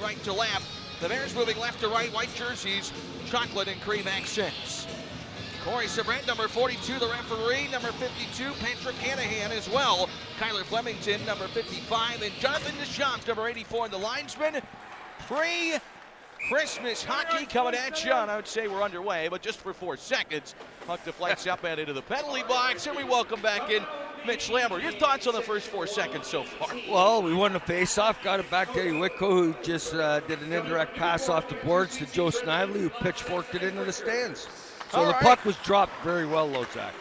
right to left. The Bears moving left to right, white jerseys, chocolate and cream accents. Corey Sabrent, number 42, the referee. Number 52, Patrick Hanahan as well. Kyler Flemington, number 55, and Jonathan Deschamps, number 84, and the linesman. Pre-Christmas hockey coming at you, and I would say we're underway, but just for 4 seconds. Puck deflects up and into the penalty box, and we welcome back in Mitch Lamoureux. Your thoughts on the first 4 seconds so far? Well, we won the face-off, got it back to Eddie Whitco, who just did an indirect pass off the boards to Joe Snively, who pitchforked it into the stands. So the puck was dropped very well, though, Zach.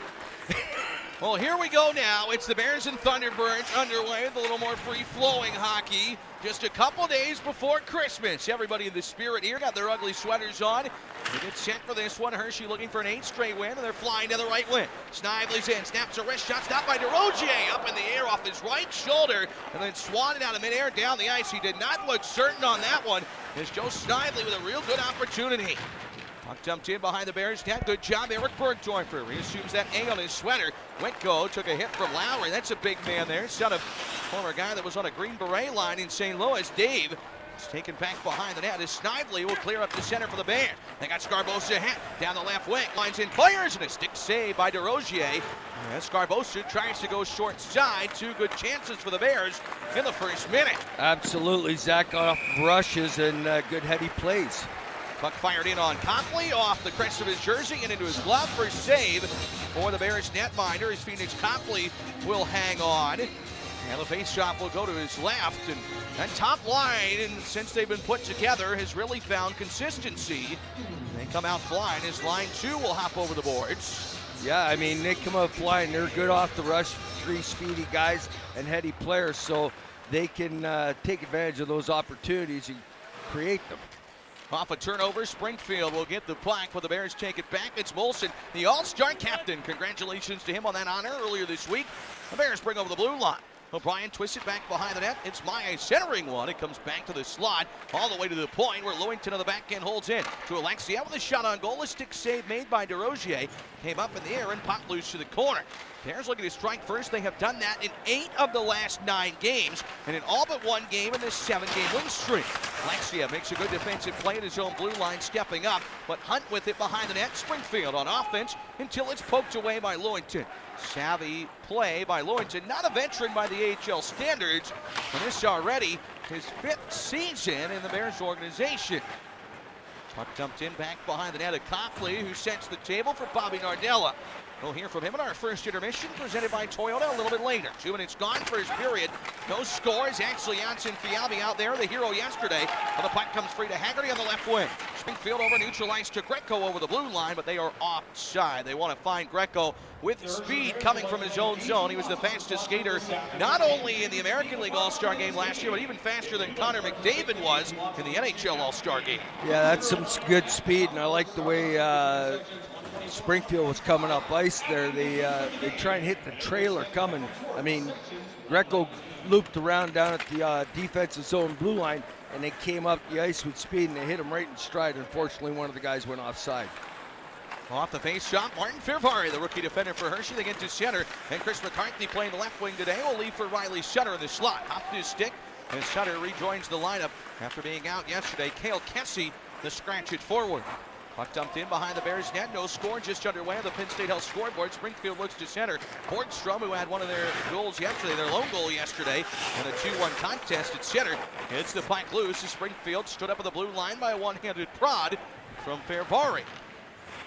Well, here we go now. It's the Bears and Thunderbirds underway with a little more free-flowing hockey. Just a couple days before Christmas. Everybody in the spirit here got their ugly sweaters on. They get set for this one. Hershey looking for an 8th straight win, and they're flying to the right wing. Snively's in, snaps a wrist shot, stopped by DeRozier, up in the air off his right shoulder, and then swatted out of midair down the ice. He did not look certain on that one. It's Joe Snively with a real good opportunity. Puck dumped in behind the Bears net. Good job, Eric Bergdorfer. He assumes that A on his sweater. Whitco took a hit from Lowry. That's a big man there. Son of former guy that was on a Green Beret line in St. Louis. Dave is taken back behind the net as Snively will clear up the center for the Bears. They got Scarbosa ahead. Down the left wing. Lines in, fires, and a stick save by DeRozier. As Scarbosa tries to go short side. 2 good chances for the Bears in the first minute. Absolutely. Zack off rushes and good heady plays. Puck fired in on Copley, off the crest of his jersey and into his glove for save for the Bears netminder as Phoenix Copley will hang on. And the faceoff will go to his left. And that top line, and since they've been put together, has really found consistency. They come out flying as line 2 will hop over the boards. Yeah, I mean, they come out flying. They're good off the rush, 3 speedy guys and heady players, so they can take advantage of those opportunities and create them. Off a turnover, Springfield will get the puck, but the Bears take it back. It's Moulson, the all-star captain. Congratulations to him on that honor earlier this week. The Bears bring over the blue line. O'Brien twists it back behind the net. It's Maillet centering one. It comes back to the slot, all the way to the point where Lewington on the back end holds in. To Alexia with a shot on goal. A stick save made by DeRozier. Came up in the air and popped loose to the corner. Bears looking to strike first. They have done that in 8 of the last 9 games, and in all but 1 game in this 7-game win streak. Alexia makes a good defensive play at his own blue line, stepping up, but Hunt with it behind the net. Springfield on offense until it's poked away by Lewington. Savvy play by Lewington, not a veteran by the AHL standards, and this is already his 5th season in the Bears organization. Puck dumped in back behind the net of Copley, who sets the table for Bobby Nardella. We'll hear from him in our first intermission, presented by Toyota a little bit later. 2 minutes gone, first period. No scores. Actually, Janssen Fialbi out there, the hero yesterday. But the puck comes free to Haggerty on the left wing. Springfield over, neutralized to Greco over the blue line, but they are offside. They want to find Greco with speed coming from his own zone. He was the fastest skater, not only in the American League All-Star game last year, but even faster than Connor McDavid was in the NHL All-Star game. Yeah, that's some good speed, and I like the way Springfield was coming up ice there. They try and hit the trailer coming. I mean, Greco looped around down at the defensive zone blue line, and they came up the ice with speed, and they hit him right in stride. Unfortunately, one of the guys went offside. Off the face shot, Martin Firvari, the rookie defender for Hershey. They get to center, and Chris McCarthy playing the left wing today will leave for Riley Sutter in the slot. Hopped his stick, and Sutter rejoins the lineup after being out yesterday. Cale Kessie, the scratch it forward. Puck dumped in behind the Bears net. No score, just underway on the Penn State Health scoreboard. Springfield looks to center. Borgstrom, who had one of their goals yesterday, their lone goal yesterday, in a 2-1 contest at center, hits the puck loose as Springfield stood up on the blue line by a one-handed prod from Firvari.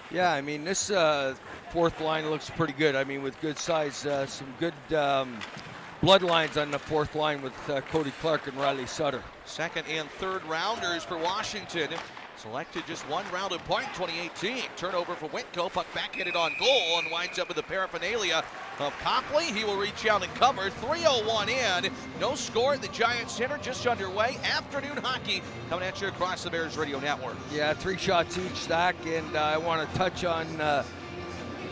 Yeah, I mean, this 4th line looks pretty good. I mean, with good size, some good bloodlines on the 4th line with Cody Clark and Riley Sutter. 2nd and 3rd rounders for Washington. Selected just 1 round apart in 2018. Turnover for Whitco. Puck backhanded on goal and winds up with the paraphernalia of Copley. He will reach out and cover. 3:01 in. No score at the Giants Center. Just underway. Afternoon hockey coming at you across the Bears Radio Network. Yeah, 3 shots each, Zack. And I want to touch on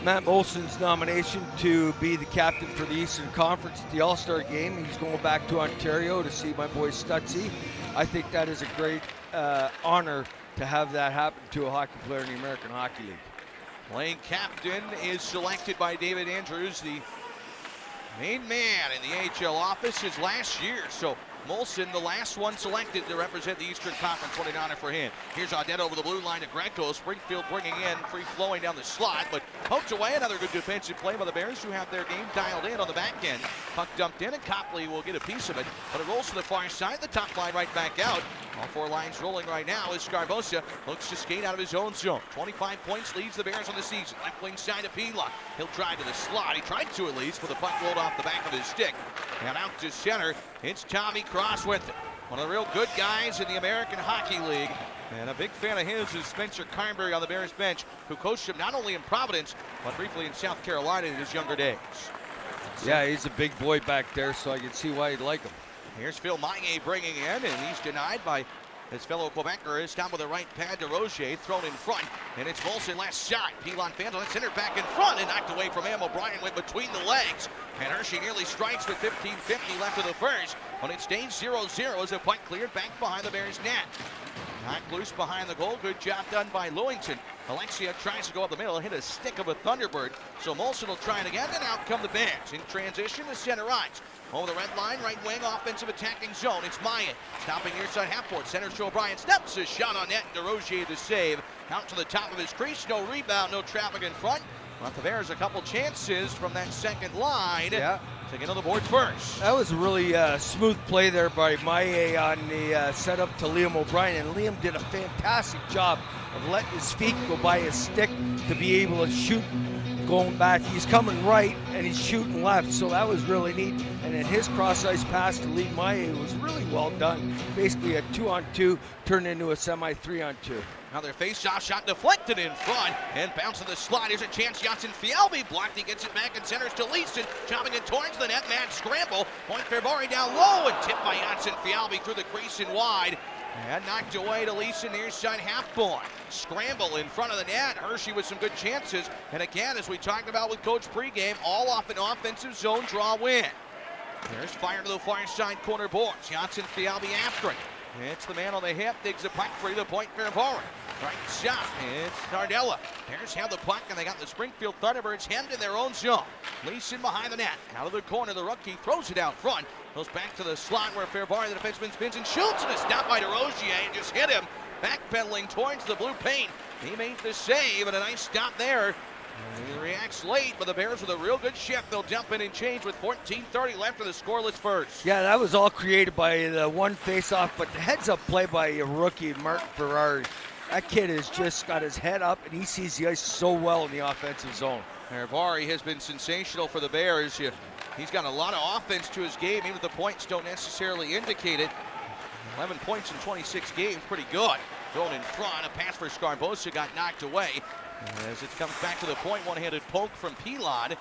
Matt Moulson's nomination to be the captain for the Eastern Conference at the All-Star game. He's going back to Ontario to see my boy Stutzy. I think that is a great honor to have that happen to a hockey player in the American Hockey League. Playing captain is selected by David Andrews, the main man in the AHL office his last year. So Moulson, the last one selected to represent the Eastern Conference. What an honor for him. Here's Audette over the blue line to Greco. Springfield bringing in, free-flowing down the slot, but poked away. Another good defensive play by the Bears, who have their game dialed in on the back end. Puck dumped in, and Copley will get a piece of it, but it rolls to the far side. The top line right back out. All four lines rolling right now as Scarbosa looks to skate out of his own zone. 25 points leads the Bears on the season. Left wing side to Pilat. He'll drive to the slot. He tried to at least, but the puck rolled off the back of his stick. And out to center, it's Tommy Cross with it. One of the real good guys in the American Hockey League. And a big fan of his is Spencer Carnberry on the Bears bench, who coached him not only in Providence, but briefly in South Carolina in his younger days. Yeah, he's a big boy back there, so I can see why you'd like him. Here's Phil Maillet bringing in, and he's denied by his fellow Quebecer. Is down with the right pad to Roger, thrown in front, and it's Moulson last shot. Pilon Phantom, center back in front, and knocked away from him. O'Brien went between the legs, and Hershey nearly strikes with 15:50 left of the first, but it stays 0-0 as a punt cleared back behind the Bears' net. Knocked loose behind the goal. Good job done by Lewington. Alexia tries to go up the middle, hit a stick of a Thunderbird. So Moulson will try it again, and out come the Bears. In transition, the center ice. Over the red line, right wing, offensive attacking zone. It's Maillet. Stopping near side half court. Center to O'Brien. Snaps a shot on net. DeRozier to save. Out to the top of his crease. No rebound, no traffic in front. But the Bears a couple chances from that second line. Yeah. To get on the board first. That was a really smooth play there by Maillet on the setup to Liam O'Brien, and Liam did a fantastic job of letting his feet go by his stick to be able to shoot going back. He's coming right and he's shooting left, so that was really neat. And then his cross-ice pass to Lee Maillet was really well done. Basically a 2-on-2 turned into a semi 3-on-2. Another face-off shot deflected in front and bounced to the slot. Here's a chance. Janssen Fialbi blocked. He gets it back and centers to Leeson. Chopping it towards the net. Mad scramble. Point Ferrari down low and tipped by Janssen Fialbi through the crease and wide. And knocked away to Leeson near side half point. Scramble in front of the net. Hershey with some good chances. And again, as we talked about with Coach pregame, all off an offensive zone draw win. There's fire to the far side corner boards. Janssen Fialbi after it. It's the man on the hip, digs the puck free to the point for forward. Right shot, it's Nardella. Bears have the puck, and they got the Springfield Thunderbirds hemmed in their own zone. Leeson behind the net. Out of the corner, the rookie throws it out front. Goes back to the slot where Fairbar, the defenseman, spins and shoots, and it's stopped by DeRozier and just hit him. Backpedaling towards the blue paint. He made the save, and a nice stop there. He reacts late, but the Bears with a real good shift. They'll jump in and change with 14:30 left in the scoreless first. Yeah, that was all created by the one face-off, but the heads-up play by a rookie, Martin Ferrari. That kid has just got his head up, and he sees the ice so well in the offensive zone. Ferrari has been sensational for the Bears. He's got a lot of offense to his game, even if the points don't necessarily indicate it. 11 points in 26 games, pretty good. Thrown in front, a pass for Scarbosa got knocked away. As it comes back to the point, one-handed poke from Pilon.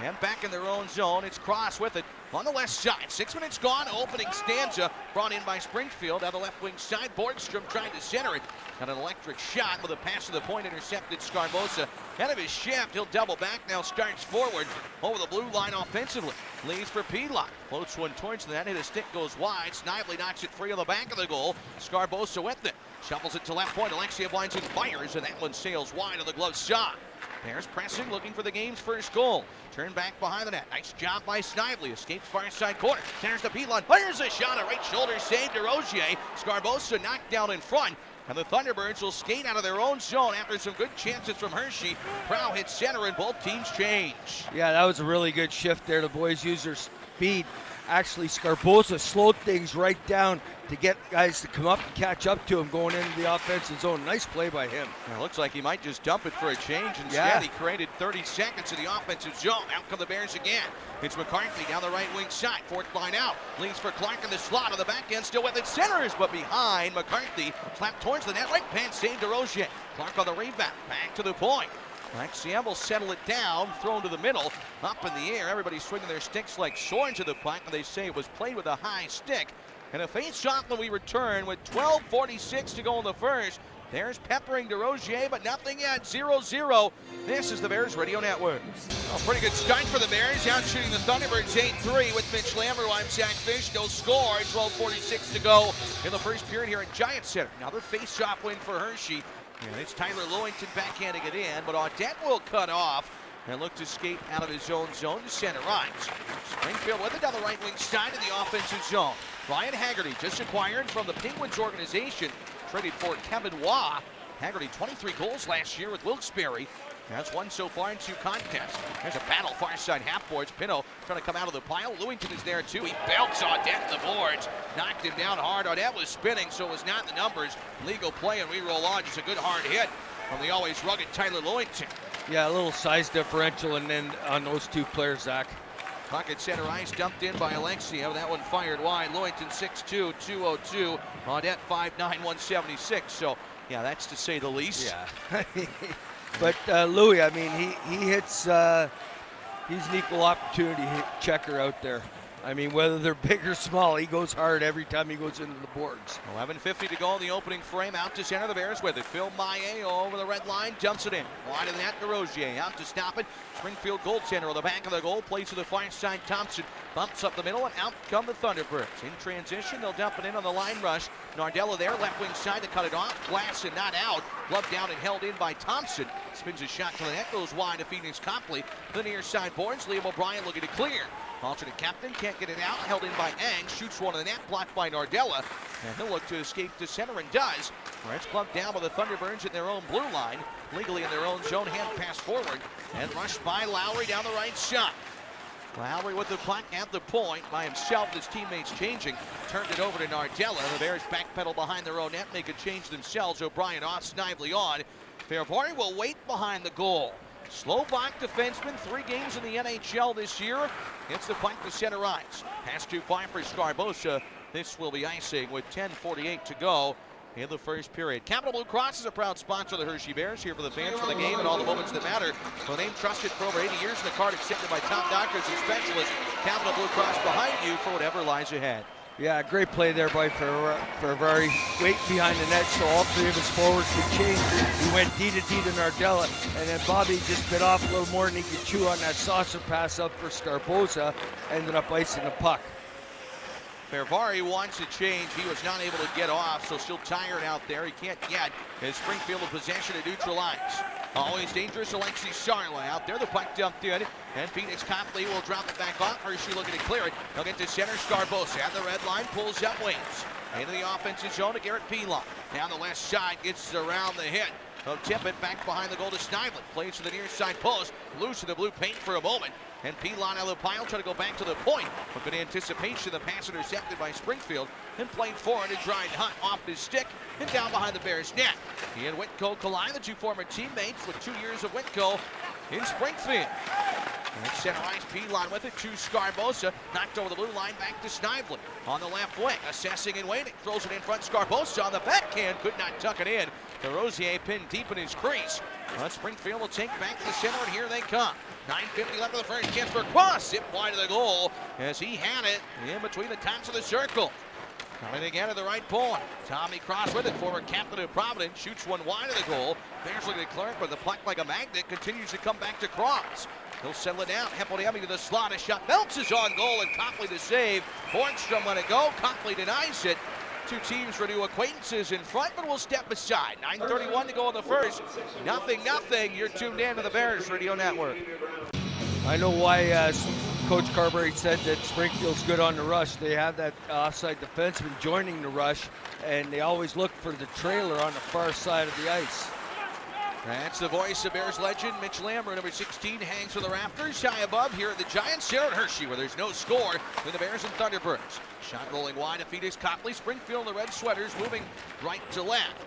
And back in their own zone, it's Cross with it on the left side. 6 minutes gone, opening stanza brought in by Springfield. On the left wing side, Borgstrom trying to center it. Got an electric shot with a pass to the point, intercepted Scarbosa. Head of his shift, he'll double back now, starts forward over the blue line offensively. Leads for Pilon. Floats one towards the net, hit a stick, goes wide. Snively knocks it free on the back of the goal. Scarbosa with it. Shuffles it to left point. Alexia blinds and fires, and that one sails wide on the glove shot. Bears pressing, looking for the game's first goal. Turn back behind the net. Nice job by Snively. Escapes far side corner. Centers to Pilon. Fires a shot. A right shoulder save to Rozier. Scarbosa knocked down in front. And the Thunderbirds will skate out of their own zone after some good chances from Hershey. Prow hits center and both teams change. Yeah, that was a really good shift there. The boys used their speed. Actually, Scarbosa slowed things right down to get guys to come up and catch up to him going into the offensive zone. Nice play by him. It looks like he might just dump it for a change. Instead, he created 30 seconds in the offensive zone. Out come the Bears again. It's McCarthy down the right wing side. Fourth line out. Leads for Clark in the slot on the back end. Still with it. Centers, but behind. McCarthy slapped towards the net. Right pad save to Rozier. Clark on the rebound. Back to the point. Maxime will settle it down, thrown to the middle, up in the air. Everybody's swinging their sticks like swords to the puck, and they say it was played with a high stick. And a face-off when we return with 12:46 to go in the first. There's peppering DeRozier, but nothing yet. 0-0. This is the Bears Radio Network. A pretty good start for the Bears. Out shooting the Thunderbirds 8-3 with Mitch Lamoureux. I'm Zack Fisch. No score. 12:46 to go in the first period here at Giant Center. Another face-off win for Hershey. And it's Tyler Lewington backhanding it in, but Audette will cut off. and look to skate out of his own zone to center ice. Springfield with it down the right wing side of the offensive zone. Ryan Haggerty just acquired from the Penguins organization, traded for Kevin Waugh. Haggerty 23 goals last year with Wilkes-Barre. Has won so far in 2 contests. There's a battle far side half boards. Pinot trying to come out of the pile. Lewington is there too. He belts Audette the boards. Knocked him down hard. Audette was spinning, so it was not in the numbers. Legal play, and we roll on. Just a good hard hit from the always rugged Tyler Lewington. Yeah, a little size differential and then on those 2 players, Zach. Puck at center ice, dumped in by Alexiev. That one fired wide. Lewington 6'2", 202. Audette 5'9", 176. So, yeah, that's to say the least. Yeah. But Louis, I mean, he hits, he's an equal opportunity checker out there. I mean, whether they're big or small, he goes hard every time he goes into the boards. 11:50 to go in the opening frame. Out to center, the Bears with it. Phil Maillet over the red line, dumps it in. Wide of the net, DeRosier out to stop it. Springfield goaltender on the back of the goal, plays to the far side. Thompson bumps up the middle, and out come the Thunderbirds. In transition, they'll dump it in on the line rush. Nardella there, left wing side to cut it off. Glass and not out. Gloved down and held in by Thompson. Spins a shot to the net, goes wide to Phoenix Copley. The near side boards, Liam O'Brien looking to clear. Alternate captain can't get it out, held in by Ang, shoots one of the net, blocked by Nardella, and he'll look to escape to center and does. It's gloved down by the Thunderbirds in their own blue line, legally in their own zone, hand pass forward, and rushed by Lowry down the right side. Lowry with the puck at the point by himself, his teammates changing, turned it over to Nardella. The Bears backpedal behind their own net, make a change themselves. O'Brien off, Snively on. Ferravari will wait behind the goal. Slovak defenseman, 3 games in the NHL this year. Gets the puck to center ice. Pass too far for Scarbosa. This will be icing with 10:48 to go in the first period. Capital Blue Cross is a proud sponsor of the Hershey Bears, here for the fans, for the game, and all the moments that matter. For a name trusted for over 80 years and a card accepted by top doctors and specialists. Capital Blue Cross behind you for whatever lies ahead. Yeah, great play there by Ferrari. Wait behind the net so all 3 of his forwards could change. He went D to Nardella, and then Bobby just bit off a little more than he could chew on that saucer pass up for Scarbosa. Ended up icing the puck. Ferravari wants a change. He was not able to get off, so still tired out there. He can't get his Springfield in possession to neutral ice. Always dangerous, Alexei Sarla out there. The puck dumped in, and Phoenix Copley will drop it back off. Hershey looking to clear it. They'll get to center. Scarbosa at the red line, pulls up wings. Into the offensive zone to Garrett Pilon. Down the left side, gets around the hit. They'll tip it back behind the goal to Snively. Plays to the near side post. Loose in the blue paint for a moment. And Pilon out of the pile, trying to go back to the point. But in anticipation, the pass intercepted by Springfield and played forward and dried Hunt off his stick and down behind the Bears' net. He and Whitco collide, the 2 former teammates with 2 years of Whitco in Springfield. And center ice, Pilon with it to Scarbosa. Knocked over the blue line, back to Snively. On the left wing, assessing and waiting. Throws it in front, Scarbosa on the backhand, could not tuck it in. DeRosier pinned deep in his crease. But Springfield will take back to the center, and here they come. 9:50 left of the first, chance for a cross. Zip wide of the goal as he had it in between the tops of the circle. Coming again at the right point. Tommy Cross with it, former captain of Providence, shoots one wide of the goal. Bears looking at Clark, but the puck like a magnet continues to come back to Cross. He'll settle it down. Heponiemi to the slot. A shot bounces on goal, and Copley to save. Bornstrom let it go. Copley denies it. 2 teams renew acquaintances in front, but we'll step aside. 9:31 to go in the first. 0-0. You're tuned in to the Bears Radio Network. I know why Coach Carberry said that Springfield's good on the rush. They have that offside defenseman joining the rush, and they always look for the trailer on the far side of the ice. That's the voice of Bears legend Mitch Lamoureux, number 16, hangs from the rafters, high above here at the Giants here at Hershey, where there's no score with the Bears and Thunderbirds. Shot rolling wide to Phoenix Copley. Springfield, the red sweaters, moving right to left.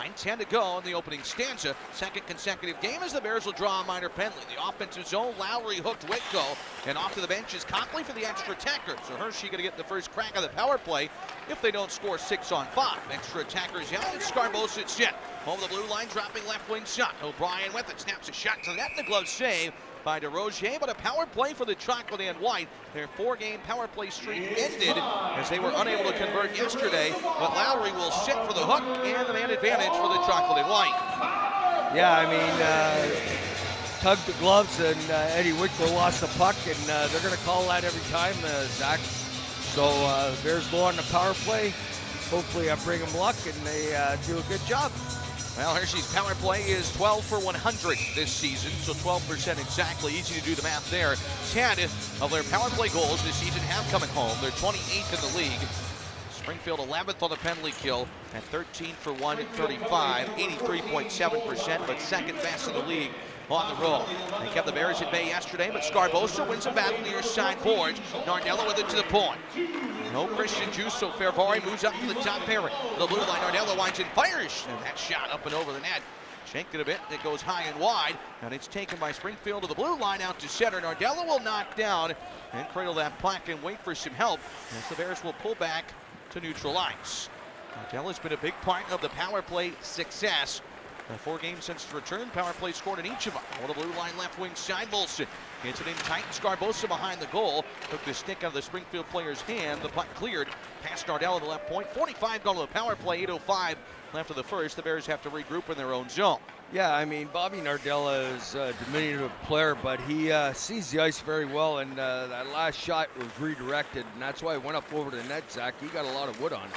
9:10 to go in the opening stanza. Second consecutive game as the Bears will draw a minor penalty. The offensive zone, Lowry hooked Whitco, and off to the bench is Copley for the extra attacker. So Hershey going to get the first crack of the power play if they don't score 6 on 5. Extra attackers out, and Scarbosa at set. Over the blue line, dropping left wing shot. O'Brien with it, snaps a shot to the net, and the glove save by DeRosier, but a power play for the Chocolate and White. Their 4-game power play streak ended as they were unable to convert yesterday, but Lowry will sit for the hook and the man advantage for the Chocolate and White. Yeah, I mean, tugged the gloves, and Eddie Whitco lost the puck, and they're going to call that every time, Zack. So Bears go on the power play. Hopefully I bring them luck, and they do a good job. Well, Hershey's power play is 12 for 100 this season, so 12% exactly. Easy to do the math there. 10 of their power play goals this season have come at home. They're 28th in the league. Springfield 11th on the penalty kill at 13 for 135, 83.7%, but second best in the league on the roll. They kept the Bears at bay yesterday, but Scarbosa wins a battle near side boards. Nardella with it to the point. No Christian juice, so Ferrari moves up to the top pairing. The blue line, Nardella winds and fires, and that shot up and over the net. Shanked it a bit, it goes high and wide, and it's taken by Springfield to the blue line out to center. Nardella will knock down and cradle that puck and wait for some help as the Bears will pull back to neutral ice. Nardella's been a big part of the power play success. 4 games since its return, power play scored in each of them. On the blue line left wing side, Moulson gets it in tight. Scarbosa behind the goal. Took the stick out of the Springfield player's hand. The puck cleared past Nardella to the left point. 45 gone to the power play, 8:05 left of the first. The Bears have to regroup in their own zone. Yeah, I mean, Bobby Nardella is a diminutive player, but he sees the ice very well, and that last shot was redirected, and that's why he went up over the net, Zach. He got a lot of wood on.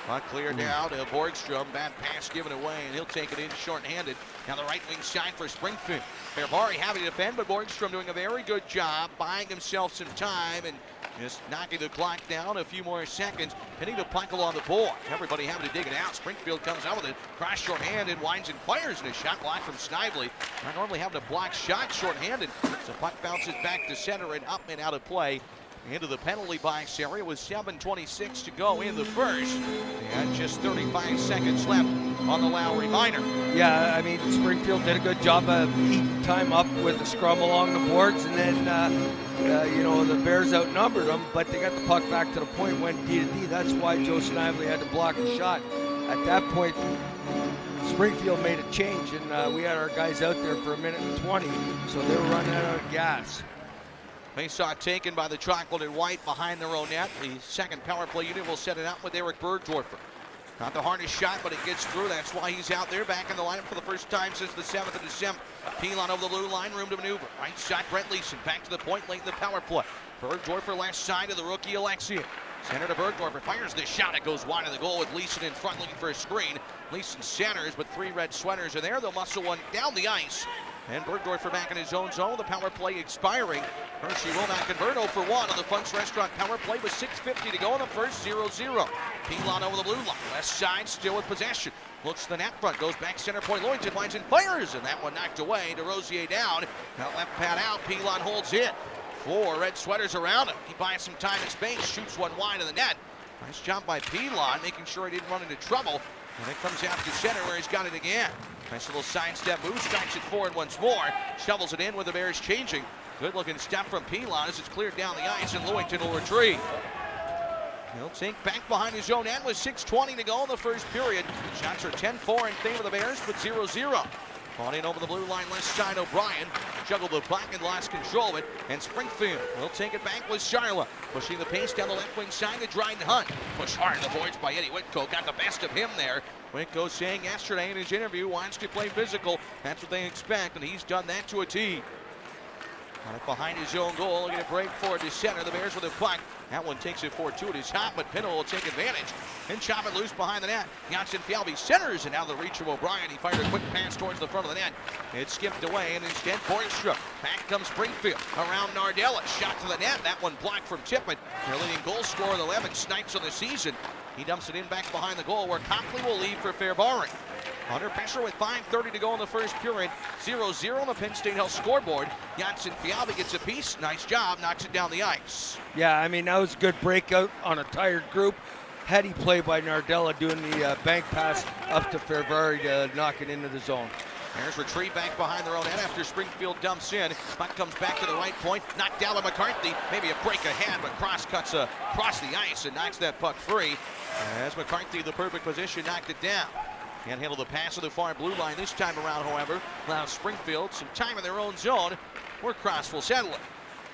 Puck cleared now to Borgstrom. Bad pass given away, and he'll take it in short-handed. Now the right wing side for Springfield. Ferrari having to defend, but Borgstrom doing a very good job, buying himself some time and just knocking the clock down a few more seconds. Hitting the puck along the board. Everybody having to dig it out. Springfield comes out with it. Cross short-handed, winds and fires, and a shot blocked from Snively. Not normally having a block shot short-handed. So puck bounces back to center and up and out of play. Into the penalty box area with 7:26 to go in the first. And just 35 seconds left on the Lowry minor. Yeah, I mean, Springfield did a good job of eating time up with the scrum along the boards, and then, you know, the Bears outnumbered them, but they got the puck back to the point, went D to D. That's why Joe Snively had to block the shot. At that point, Springfield made a change, and we had our guys out there for 1:20, so they were running out of gas. Faceoff taken by the chocolate and white behind their own net. The second power play unit will set it up with Eric Bergdorfer. Not the hardest shot, but it gets through. That's why he's out there back in the lineup for the first time since the 7th of December. Pilon over the blue line, room to maneuver. Right side, Brent Leeson back to the point late in the power play. Bergdorfer left side to the rookie Alexia. Center to Bergdorfer, fires the shot. It goes wide of the goal with Leeson in front looking for a screen. Leeson centers, but 3 red sweaters are there. They'll muscle one down the ice. And Bergdorfer back in his own zone. The power play expiring. Hershey will not convert. 0 for 1 on the Funks Restaurant power play with 6:50 to go in the first. 0-0. Pilon over the blue line. Left side still with possession. Looks to the net front. Goes back center point. Loyington winds and fires. And that one knocked away. DeRosier down. Now left pad out. Pilon holds it. 4 red sweaters around him. He buys some time and space. Shoots one wide of the net. Nice job by Pilon, making sure he didn't run into trouble. And it comes out to center where he's got it again. Nice little sidestep move, strikes it forward once more. Shovels it in with the Bears changing. Good looking step from Pilon as it's cleared down the ice and Loyington will retrieve. He'll take back behind his own end with 6:20 to go in the first period. Shots are 10-4 in favor of the Bears, but 0-0. On in over the blue line, left side, O'Brien. Juggled the puck and lost control of it. And Springfield will take it back with Charla. Pushing the pace down the left wing side to Dryden Hunt. Push hard in the boards by Eddie Whitco. Got the best of him there. Whitco saying yesterday in his interview, wants to play physical. That's what they expect, and he's done that to a T. Got it behind his own goal. Looking to break forward to center. The Bears with a puck. That one takes it forward 2. It is hot, but Pinto will take advantage and chop it loose behind the net. Janssen Fialbi centers and out of the reach of O'Brien. He fired a quick pass towards the front of the net. It skipped away, and instead Borgstrom. Back comes Springfield around Nardella. Shot to the net. That one blocked from Tippett. Their leading goal scorer, the 11 snipes on the season. He dumps it in back behind the goal where Copley will leave for Fairbarring. Under pressure with 5:30 to go in the first period. 0-0 on the Penn State Health scoreboard. Janssen Fialbi gets a piece. Nice job. Knocks it down the ice. Yeah, I mean, that was a good breakout on a tired group. Heady play by Nardella doing the bank pass up to Fairbury to knock it into the zone. Bears retrieve back behind their own net after Springfield dumps in. Puck comes back to the right point. Knocked down by McCarthy. Maybe a break ahead, but Cross cuts across the ice and knocks that puck free. As McCarthy, the perfect position, knocked it down. Can't handle the pass of the far blue line this time around, however. Allows Springfield some time in their own zone where Cross will settle it.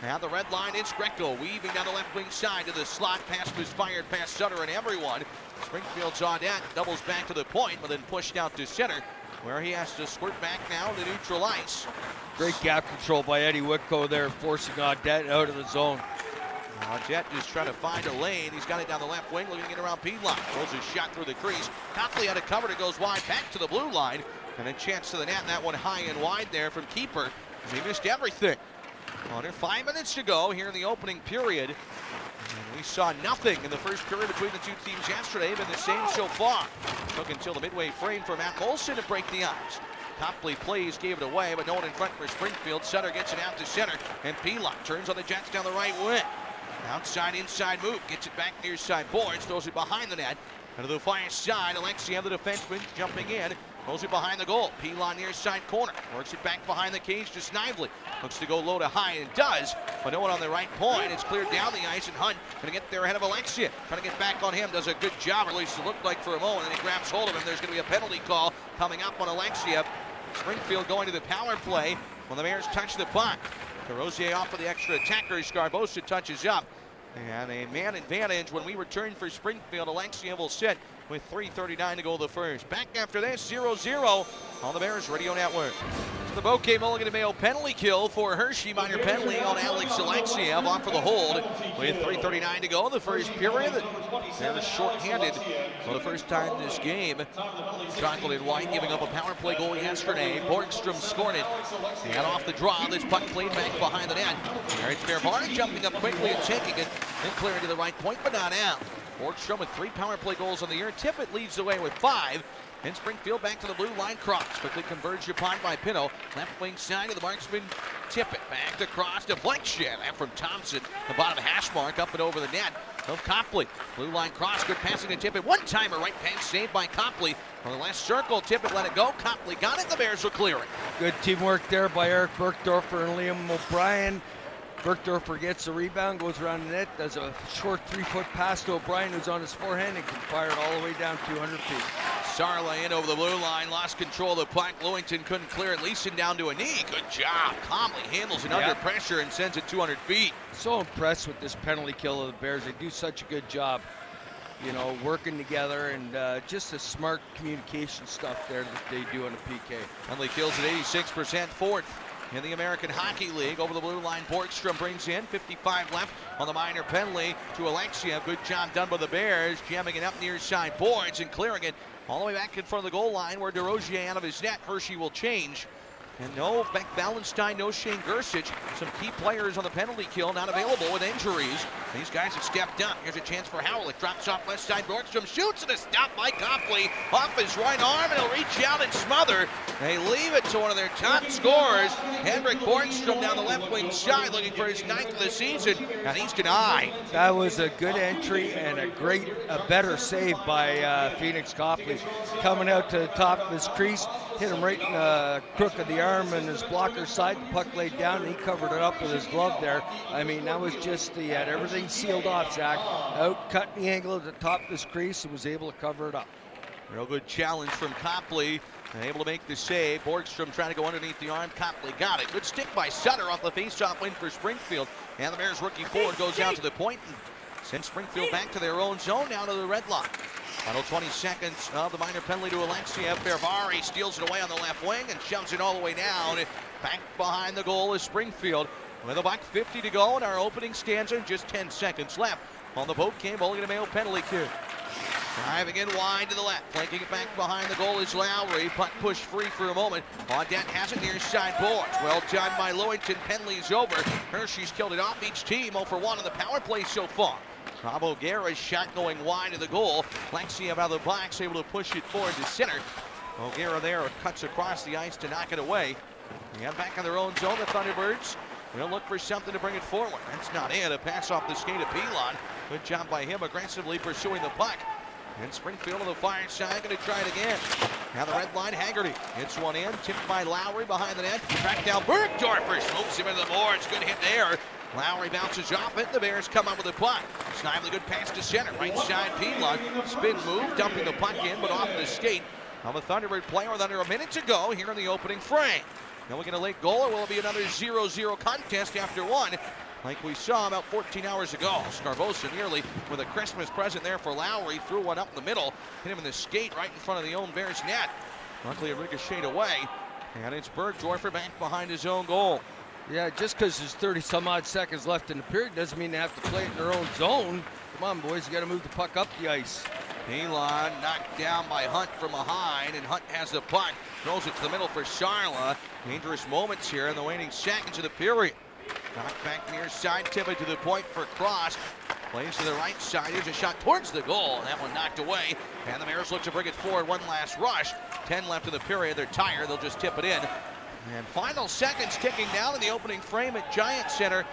Now the red line, it's Greco weaving down the left wing side to the slot. Pass was fired past Sutter and everyone. Springfield's Audette doubles back to the point, but then pushed out to center, where he has to squirt back now to neutral ice. Great gap control by Eddie Whitco there, forcing Audette out of the zone. Jet just trying to find a lane. He's got it down the left wing, looking to get around P-line. Throws his shot through the crease. Copley out of cover. It goes wide, back to the blue line. And a chance to the net. That one high and wide there from keeper. He missed everything. Under 5 minutes to go here in the opening period. And we saw nothing in the first period between the two teams yesterday. Been the same so far. Took until the midway frame for Matt Moulson to break the ice. Copley plays, gave it away, but no one in front for Springfield. Sutter gets it out to center, and P-Lock turns on the Jets down the right wing. Outside, inside move, gets it back near side boards, throws it behind the net. And to the far side, Alexiev, the defenseman, jumping in, throws it behind the goal. P-Lock near side corner, works it back behind the cage to Snively. Looks to go low to high, and does, but no one on the right point. It's cleared down the ice, and Hunt going to get there ahead of Alexiev. Trying to get back on him, does a good job, or at least it looked like for a moment, and he grabs hold of him. There's going to be a penalty call coming up on Alexiev. Springfield going to the power play when the Bears touch the puck. Rosier off for the extra attacker. Scarbosa touches up. And a man advantage when we return for Springfield. Alexiev will sit with 3:39 to go the first. Back after this, 0-0 on the Bears Radio Network. So the bouquet mulligan to Mayo penalty kill for Hershey. Minor penalty on Alex Alexiev off for the hold with 3:39 to go the first period. They're short-handed for the first time this game. Chocolate and white giving up a power play goal yesterday. Borgstrom scored it. And off the draw, this puck played back behind the net. There it's Fairbarn jumping up quickly and taking it. Then clearing to the right point, but not out. Borgstrom with 3 power play goals on the year. Tippett leads the way with 5. And Springfield back to the blue line cross. Quickly converged upon by Pino. Left wing side of the marksman. Tippett back to cross. Deflection. And from Thompson. The bottom hash mark up and over the net of Copley. Blue line cross. Good passing to Tippett. One-timer right pass saved by Copley. On the last circle, Tippett let it go. Copley got it. The Bears will clear it. Good teamwork there by Eric Bergdorfer and Liam O'Brien. Bergdorfer gets the rebound, goes around the net, does a short 3-foot pass to O'Brien, who's on his forehand and can fire it all the way down 200 feet. Sarla in over the blue line, lost control of the puck. Lewington couldn't clear it. Leeson down to a knee. Good job. Calmly handles it under pressure and sends it 200 feet. So impressed with this penalty kill of the Bears. They do such a good job, you know, working together and just the smart communication stuff there that they do on the PK. Penalty kills at 86%, 4th in the American Hockey League. Over the blue line, Borgstrom brings in 55 left on the minor penalty to Alexiev. Good job done by the Bears, jamming it up near side boards and clearing it all the way back in front of the goal line where DeRosier out of his net. Hershey will change. And no Beck Valentine, no Shane Gersich. Some key players on the penalty kill not available with injuries. These guys have stepped up. Here's a chance for Howell. It drops off left side. Borgstrom shoots and a stop by Copley off his right arm, and he'll reach out and smother. They leave it to one of their top scorers, Henrik Borgstrom, down the left wing side, looking for his 9th of the season, and he's denied. That was a good entry and a better save by Phoenix Copley. Coming out to the top of his crease, hit him right in the crook of the arm and his blocker side. The puck laid down, and he covered it up with his glove there. I mean, that was just he had everything sealed off, Zach. Out, cut the angle at the top of his crease and was able to cover it up. Real good challenge from Copley. And able to make the save. Borgstrom trying to go underneath the arm. Copley got it. Good stick by Sutter off the faceoff win for Springfield. And the Bears rookie forward goes out to the point and sends Springfield back to their own zone, down to the red line. Final 20 seconds of the minor penalty to Alexiev. Fervari steals it away on the left wing and shoves it all the way down. Back behind the goal is Springfield. With about 50 to go in our opening stanza, just 10 seconds left on the boat game. Mulligan to Mayo penalty kill. Driving in wide to the left, flanking it back behind the goal is Lowry. Puck pushed free for a moment. Audette has it near side boards. Well done by Lewington. Penalty's over. Hershey's killed it off. Each team 0 for 1 on the power play so far. Bravo Guerra's shot going wide of the goal. Alexiev out of the box, able to push it forward to center. O'Gara there cuts across the ice to knock it away. And back in their own zone, the Thunderbirds will look for something to bring it forward. That's not it. A pass off the skate of Pilon. Good job by him, aggressively pursuing the puck. And Springfield on the far side, going to try it again. Now the red line, Haggerty hits one in, tipped by Lowry behind the net. Tracked down Bergdorfer, smokes him into the boards. Good hit there. Lowry bounces off it. The Bears come up with the puck. Snively, good pass to center. Right side, Pilon. Spin move, dumping the puck in, but off the skate of a Thunderbird player with under a minute to go here in the opening frame. Now we get a late goal, or will it be another 0-0 contest after one, like we saw about 14 hours ago? Scarbosa nearly with a Christmas present there for Lowry. Threw one up the middle, hit him in the skate right in front of the own Bears net. Luckily, it ricocheted away, and it's Bergdorfer back behind his own goal. Yeah, just because there's 30-some-odd seconds left in the period doesn't mean they have to play it in their own zone. Come on, boys, you got to move the puck up the ice. Elon knocked down by Hunt from behind, and Hunt has the puck. Throws it to the middle for Charla. Dangerous moments here in the waning seconds of the period. Knocked back near side, tipping to the point for Cross. Plays to the right side. Here's a shot towards the goal. That one knocked away. And the Bears look to bring it forward. One last rush. 10 left in the period. They're tired. They'll just tip it in. And final seconds ticking down in the opening frame at Giant Center.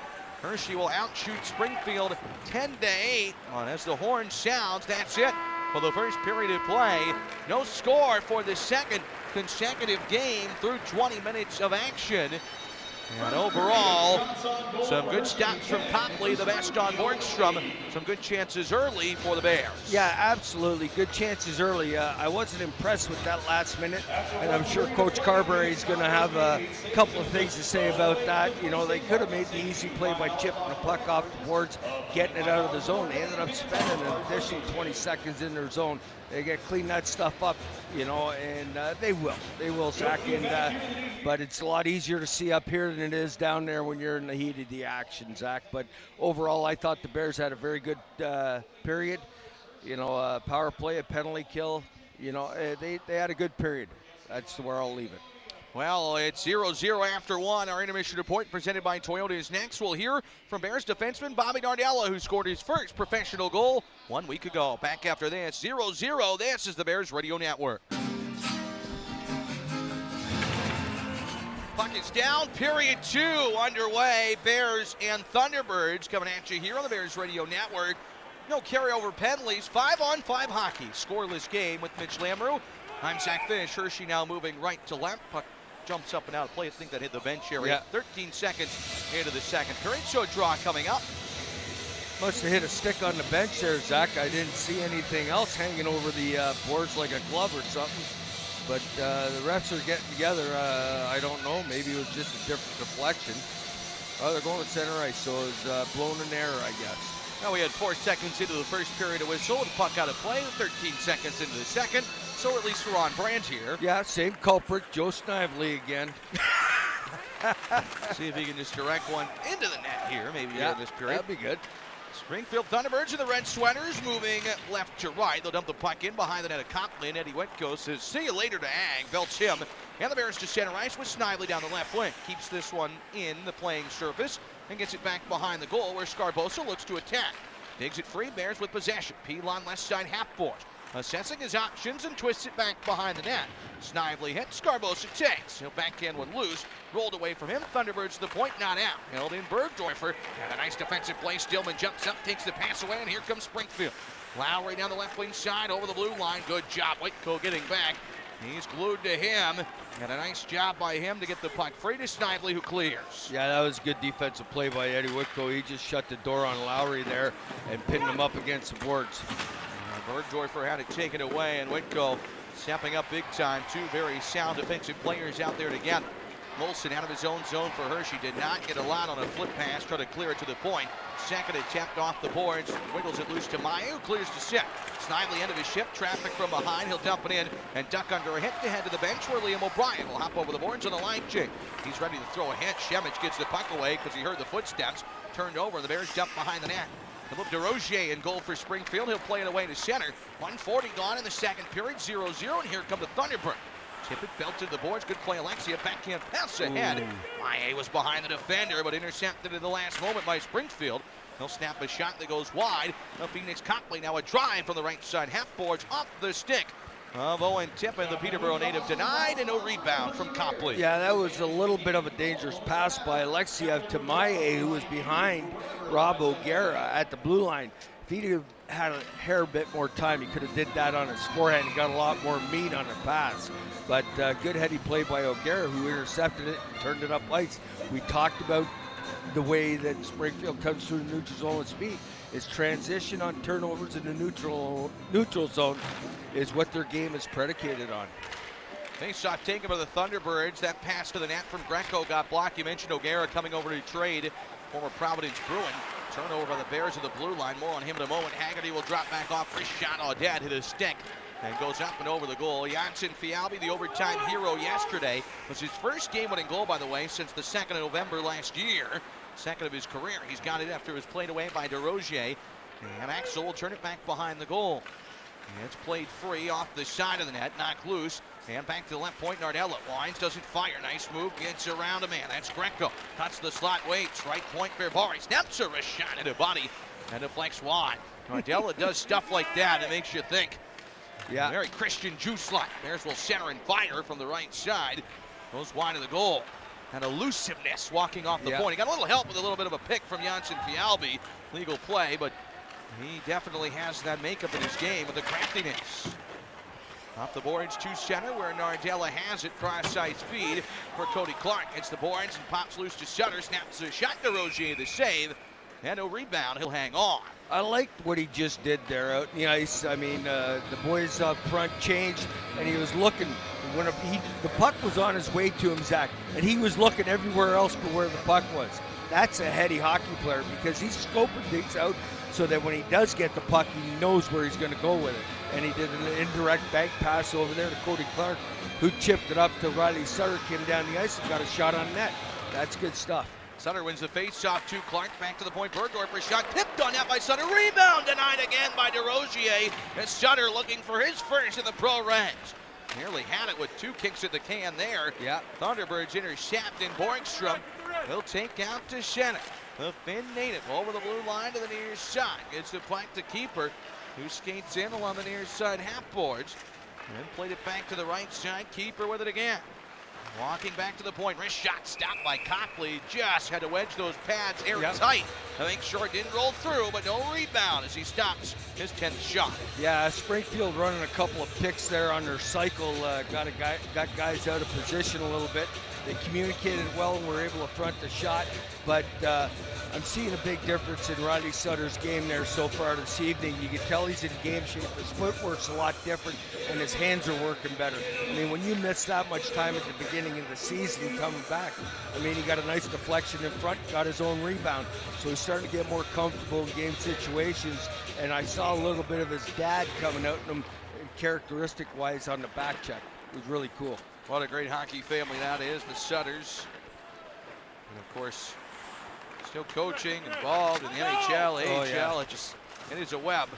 Hershey will outshoot Springfield 10-8. And as the horn sounds, that's it for the first period of play. No score for the second consecutive game through 20 minutes of action. And overall, some good stops from Copley, the best on Borgstrom. Some good chances early for the Bears. Yeah, absolutely. Good chances early. I wasn't impressed with that last minute, and I'm sure Coach Carberry is going to have a couple of things to say about that. You know, they could have made the easy play by chipping the puck off the boards, getting it out of the zone. They ended up spending an additional 20 seconds in their zone. They got to clean that stuff up, you know, and they will, Zack. But it's a lot easier to see up here than it is down there when you're in the heat of the action, Zack. But overall, I thought the Bears had a very good period. You know, a power play, a penalty kill. You know, they had a good period. That's where I'll leave it. Well, it's 0-0 after one. Our intermission report presented by Toyota is next. We'll hear from Bears defenseman Bobby Nardella, who scored his first professional goal 1 week ago. Back after this, 0-0. This is the Bears Radio Network. Puck is down, period 2 underway. Bears and Thunderbirds coming at you here on the Bears Radio Network. No carryover penalties, 5-on-5 hockey. Scoreless game with Mitch Lamoureux. I'm Zack Fisch. Hershey now moving right to left. Puck jumps up and out of play. I think that hit the bench area. Yeah. 13 seconds into the second period. So a draw coming up. Must have hit a stick on the bench there, Zack. I didn't see anything else hanging over the boards like a glove or something. But the refs are getting together. I don't know. Maybe it was just a different deflection. Oh, they're going to center ice, so it was blown in error, I guess. Now we had 4 seconds into the first period of whistle. The puck out of play. 13 seconds into the second. So at least we're on brand here. Yeah, same culprit, Joe Snively again. See if he can just direct one into the net here, maybe in this period. That'd be good. Springfield Thunderbirds and the Red Sweaters moving left to right. They'll dump the puck in behind the net of Copley, and Eddie Wetko says, see you later to Ag. Belts him. And the Bears to center ice with Snively down the left wing. Keeps this one in the playing surface and gets it back behind the goal where Scarbosa looks to attack. Digs it free, Bears with possession. Pilon left side half-board. Assessing his options and twists it back behind the net. Snively hits, Scarbosa takes. He'll backhand one loose. Rolled away from him. Thunderbirds to the point, not out. Held in Bergdorfer. And a nice defensive play. Stillman jumps up, takes the pass away, and here comes Springfield. Lowry down the left wing side over the blue line. Good job. Whitco getting back. He's glued to him. And a nice job by him to get the puck free to Snively, who clears. Yeah, that was a good defensive play by Eddie Whitco. He just shut the door on Lowry there and pinned him up against the boards. Bergdorfer had it taken away, and Whitco stepping up big time. Two very sound defensive players out there together. Moulson out of his own zone for Hershey. Did not get a lot on a flip pass. Tried to clear it to the point. Second attempt off the boards. Wiggles it loose to Maillet, who clears the set. Snively end of his shift. Traffic from behind. He'll dump it in and duck under a hit to head to the bench where Liam O'Brien will hop over the boards on the line check. He's ready to throw a hit. Shemich gets the puck away because he heard the footsteps. Turned over. The Bears jump behind the net. Philippe DeRozier in goal for Springfield. He'll play it away to center. 1:40 gone in the second period. 0-0. And here come the Thunderbirds. Tip it, belted the boards. Good play, Alexia. Backhand pass ahead. Maillet was behind the defender, but intercepted in the last moment by Springfield. He'll snap a shot that goes wide. Now Phoenix Copley now a drive from the right side. Half boards off the stick of Owen Tippin, the Peterborough native, denied, and no rebound from Copley. Yeah, that was a little bit of a dangerous pass by Alexiev to Maillet, who was behind Rob O'Gara at the blue line. If he had a hair bit more time, he could have did that on his forehand and got a lot more meat on the pass. But good heady play by O'Gara, who intercepted it and turned it up ice. We talked about the way that Springfield comes through the neutral zone with speed. Its transition on turnovers in the neutral zone is what their game is predicated on. Face-off taken by the Thunderbirds. That pass to the net from Greco got blocked. You mentioned O'Gara coming over to trade. Former Providence Bruin. Turnover by the Bears of the blue line. More on him in a moment. Haggerty will drop back off. First shot on dead. Hit a stick. and goes up and over the goal. Janssen Fialbi, the overtime hero yesterday, was his first game-winning goal, by the way, since the 2nd of November last year. Second of his career. He's got it after it was played away by DeRozier. And Axel will turn it back behind the goal. And it's played free off the side of the net, knocked loose. And back to the left point, Nardella winds, doesn't fire. Nice move, gets around a man. That's Greco. Cuts the slot, waits. Right point, Verbari. Snaps a wrist shot at a body and deflects wide. Nardella does stuff like that. It makes you think. Yeah. Very Christian juice-like. Bears will center and fire from the right side. Goes wide of the goal. And elusiveness walking off the point. He got a little help with a little bit of a pick from Janssen Fialbi. Legal play, but he definitely has that makeup in his game with the craftiness. Off the boards to center where Nardella has it. Cross-side speed for Cody Clark. Hits the boards and pops loose to Sutter. Snaps a shot to Rogier, the save. And no rebound. He'll hang on. I liked what he just did there out in the ice. I mean, the boys up front changed, and he was looking. When the puck was on his way to him, Zack, and he was looking everywhere else but where the puck was. That's a heady hockey player because he's scoping things out so that when he does get the puck, he knows where he's going to go with it. And he did an indirect bank pass over there to Cody Clark, who chipped it up to Riley Sutter, came down the ice and got a shot on net. That's good stuff. Sutter wins the face-off to Clark. Back to the point. Bergdorfer shot tipped on net by Sutter. Rebound denied again by DeRozier. And Sutter looking for his first in the pro ranks. Nearly had it with 2 kicks at the can there. Yeah. Thunderbirds intercept in Borgstrom. He'll take out to center. The Finn native over the blue line to the near side. Gets the puck to keeper, who skates in along the near side half boards. And then played it back to the right side. Keeper with it again. Walking back to the point, wrist shot stopped by Copley. Just had to wedge those pads airtight to make sure it didn't roll through, but no rebound as he stops his 10th shot. Yeah, Springfield running a couple of picks there on their cycle. Got guys out of position a little bit. They communicated well and were able to front the shot, but I'm seeing a big difference in Riley Sutter's game there so far this evening. You can tell he's in game shape. His footwork's a lot different, and his hands are working better. I mean, when you miss that much time at the beginning of the season coming back, I mean, he got a nice deflection in front, got his own rebound, so he's starting to get more comfortable in game situations, and I saw a little bit of his dad coming out in him characteristic-wise on the back check. It was really cool. What a great hockey family that is, the Sutters. And of course, still coaching, involved in the NHL, AHL. It is a web.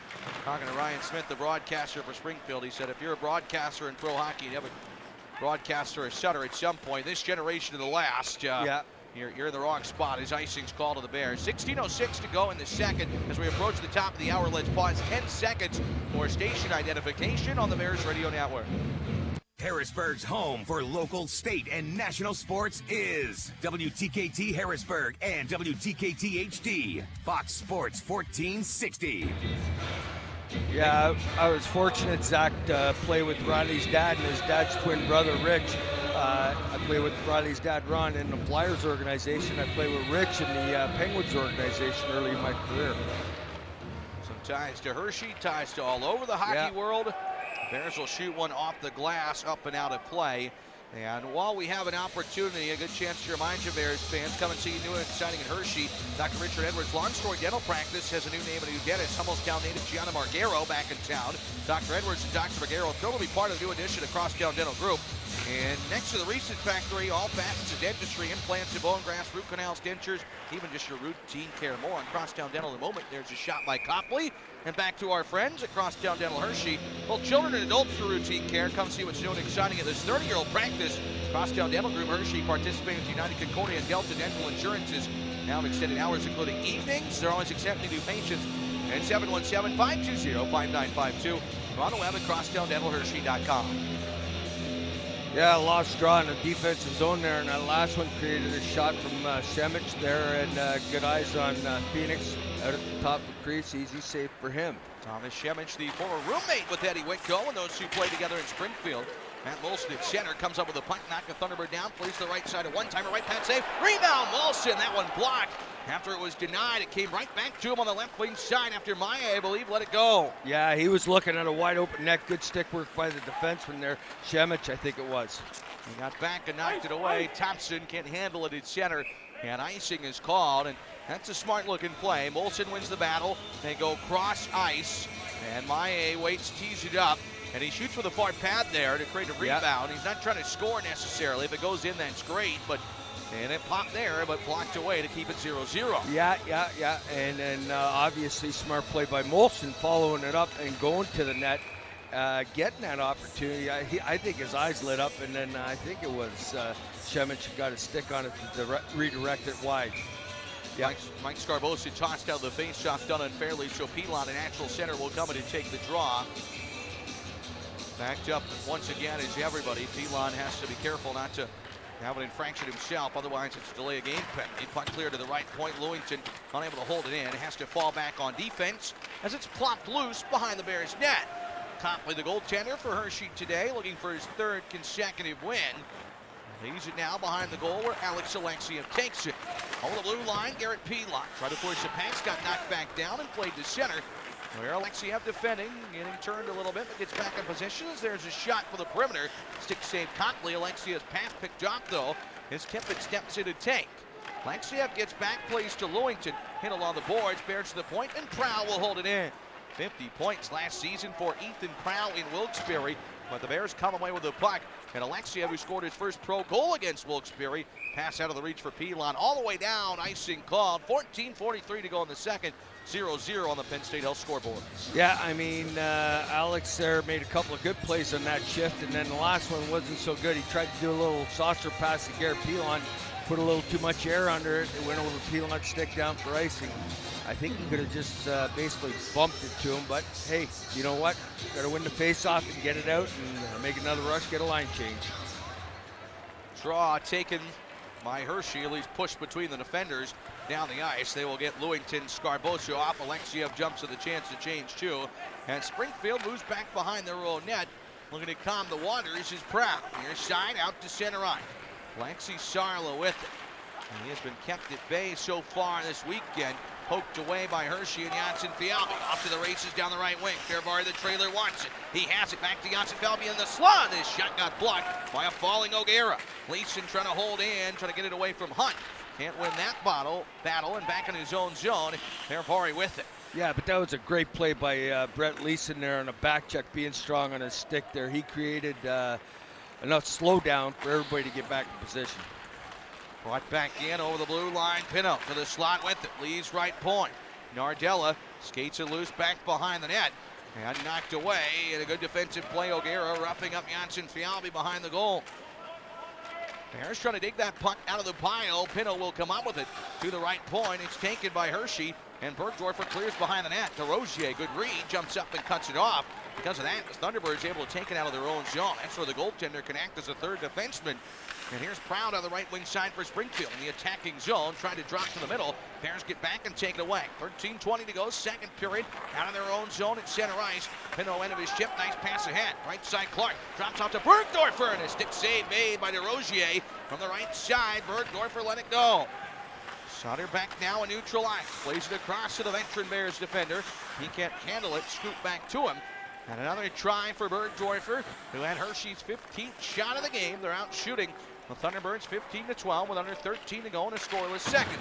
Talking to Ryan Smith, the broadcaster for Springfield, he said if you're a broadcaster in pro hockey, you have a broadcaster or Sutter at some point. This generation of the last, you're in the wrong spot. His icing's called to the Bears. 16:06 to go in the second as we approach the top of the hour. Let's pause 10 seconds for station identification on the Bears Radio Network. Harrisburg's home for local, state, and national sports is WTKT Harrisburg and WTKT HD, Fox Sports 1460. Yeah, I was fortunate, Zack, to play with Riley's dad and his dad's twin brother, Rich. I play with Riley's dad, Ron, in the Flyers organization. I play with Rich in the Penguins organization early in my career. Some ties to Hershey, ties to all over the hockey world. Bears will shoot one off the glass, up and out of play. And while we have an opportunity, a good chance to remind you, Bears fans, come and see new and exciting in Hershey. Dr. Richard Edwards Long Story Dental Practice has a new name and a new dentist. Hummelstown native Gianna Margero back in town. Dr. Edwards and Dr. Margero thrilled to be part of the new addition of Crosstown Dental Group. And next to the Reese's Factory, all facets of dentistry, implants and bone grafts, root canals, dentures, even just your routine care. More on Crosstown Dental in a moment. There's a shot by Copley. And back to our friends at Crosstown Dental Hershey. Both children and adults for routine care. Come see what's new and exciting at this 30-year-old practice. Crosstown Dental Group Hershey participating with United Concordia and Delta Dental Insurances. Now in extended hours, including evenings. They're always accepting new patients. And 717-520-5952. Or on the web at crosstowndentalhershey.com. Yeah, lost draw in the defensive zone there, and that last one created a shot from Shemich there, and good eyes on Phoenix out at the top of the crease. Easy save for him. Thomas Shemich, the former roommate with Eddie Whitco, and those two play together in Springfield. Matt Moulson at center comes up with a puck, knock the Thunderbird down, plays to the right side, a one-timer, right pad save, rebound, Moulson, that one blocked. After it was denied, it came right back to him on the left wing side after Maillet, I believe, let it go. Yeah, he was looking at a wide open net. Good stick work by the defenseman there. Shemich, I think it was. He got back and knocked it away. Thompson can't handle it at center, and icing is called, and that's a smart-looking play. Moulson wins the battle. They go cross ice, and Maillet waits, tees it up, And he shoots for the far pad there to create a rebound. He's not trying to score necessarily. If it goes in, that's great. And it popped there, but blocked away to keep it 0-0. Yeah. And then obviously smart play by Moulson, following it up and going to the net, getting that opportunity. I think his eyes lit up, and then I think it was Shemich got a stick on it to redirect it wide. Yeah. Mike Scarbosa tossed out the face-off, done unfairly, so Pilon, a natural center, will come in and take the draw. Backed up once again is everybody. Pilon has to be careful not to have an infraction himself, otherwise it's delay a game penalty. Puck clear to the right point. Lewington unable to hold it in. Has to fall back on defense as it's plopped loose behind the Bears' net. Copley, the goaltender for Hershey today, looking for his third consecutive win. Leaves it now behind the goal where Alex Alexiev takes it. Over the blue line, Garrett Pilon tried to force a pass, got knocked back down and played to center. Where Alexiev defending, getting turned a little bit, but gets back in position as there's a shot for the perimeter. Stick save Copley. Alexiev's pass picked up though, as Kimpin steps in to take. Alexiev gets back, plays to Lewington. Hit along the boards, Bears to the point, and Prow will hold it in. 50 points last season for Ethan Prow in Wilkes-Barre, but the Bears come away with the puck. And Alexiev, who scored his first pro goal against Wilkes-Barre, pass out of the reach for Pilon, all the way down, icing called. 14:43 to go in the second. 0-0 on the Penn State Health scoreboard. Yeah, I mean, Alex there made a couple of good plays on that shift, and then the last one wasn't so good. He tried to do a little saucer pass to Garrett Pilon, put a little too much air under it. It went over Pilon's stick down for icing. I think he could have just basically bumped it to him, but hey, you know what? Got to win the face-off and get it out and make another rush, get a line change. Draw taken by Hershey, at least pushed between the defenders down the ice. They will get Lewington, Scarbosa off. Alexiev jumps to the chance to change too. And Springfield moves back behind their own net. Looking to calm the waters is Proud. Near side out to center ice. Lexi Sarla with it. And he has been kept at bay so far this weekend. Poked away by Hershey and Janssen Fialbi. Off to the races down the right wing. Fairbar, the trailer, wants it. He has it back to Janssen Fialbi in the slot. This shot got blocked by a falling O'Gara. Leeson trying to hold in, trying to get it away from Hunt. Can't win that battle, and back in his own zone. Fairbar with it. Yeah, but that was a great play by Brett Leeson there on a back check, being strong on his stick there. He created enough slowdown for everybody to get back in position. Brought back in over the blue line. Pinot to the slot with it. Leaves right point. Nardella skates it loose back behind the net. And knocked away. And a good defensive play. O'Gara roughing up Janssen Fialbi behind the goal. Bears trying to dig that puck out of the pile. Pinot will come up with it to the right point. It's taken by Hershey. And Bergdorfer clears behind the net. DeRozier, good read. Jumps up and cuts it off. Because of that, the Thunderbirds able to take it out of their own zone. That's where the goaltender can act as a third defenseman. And here's Proud on the right wing side for Springfield in the attacking zone, trying to drop to the middle. Bears get back and take it away. 13:20 to go, second period. Out of their own zone at center ice. Pinot end of his chip, nice pass ahead. Right side Clark drops off to Bergdorfer, and a stick save made by DeRozier from the right side. Bergdorfer let it go. Sutter back now in neutral ice. Plays it across to the veteran Bears defender. He can't handle it, scoop back to him. And another try for Bergdorfer, who had Hershey's 15th shot of the game. They're out shooting the Thunderbirds 15-12 with under 13 to go in a scoreless second.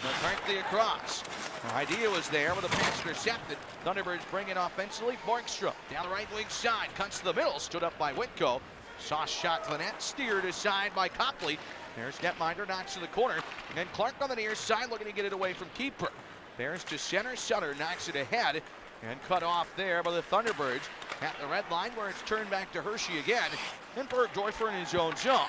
McCarthy across. The idea was there with a pass intercepted. Thunderbirds bring it offensively. Borgstrom down the right wing side. Cuts to the middle. Stood up by Whitko. Sauce shot to the net. Steered aside by Copley. There's Detminder, knocks to the corner. And Clark on the near side looking to get it away from keeper. Bears to center. Sutter knocks it ahead. And cut off there by the Thunderbirds at the red line where it's turned back to Hershey again. And Bergdorfer in his own zone.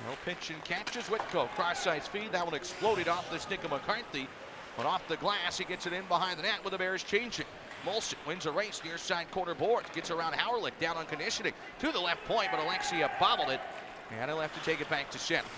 No pitch and catches. Whitko cross-ice feed. That one exploded off the stick of McCarthy. But off the glass, he gets it in behind the net with the Bears changing. Moulson wins a race near side corner boards. Gets around Howerlick down on conditioning to the left point, but Alexia bobbled it. And he'll have to take it back to center.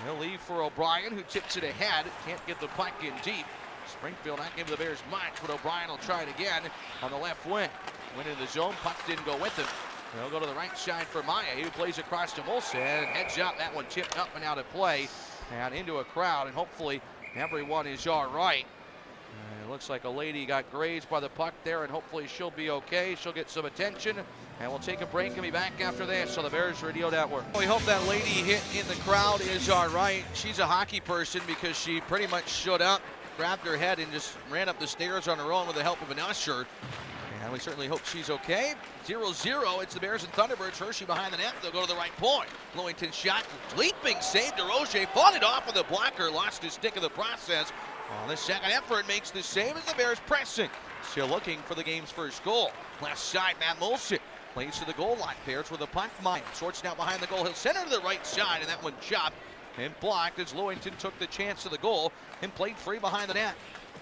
He'll leave for O'Brien, who tips it ahead. Can't get the puck in deep. Springfield not giving the Bears much, but O'Brien will try it again on the left wing. Went into the zone, puck didn't go with him. They'll go to the right side for Maillet, who plays across to Moulson. Heads up, that one tipped up and out of play and into a crowd, and hopefully everyone is all right. It looks like a lady got grazed by the puck there, and hopefully she'll be okay. She'll get some attention, and we'll take a break and be back after this on the Bears Radio Network. We hope that lady hit in the crowd is all right. She's a hockey person because she pretty much stood up, grabbed her head, and just ran up the stairs on her own with the help of an usher. And we certainly hope she's okay. 0-0, it's the Bears and Thunderbirds. Hershey behind the net, they'll go to the right point. Lewington shot, leaping save. DeRozier fought it off with the blocker, lost his stick in the process. On the second effort, makes the save as the Bears pressing. Still looking for the game's first goal. Left side, Matt Moulson plays to the goal line. Bears with the puck. Maillet sorts now behind the goal. He'll center to the right side, and that one chopped and blocked as Lewington took the chance to the goal and played free behind the net.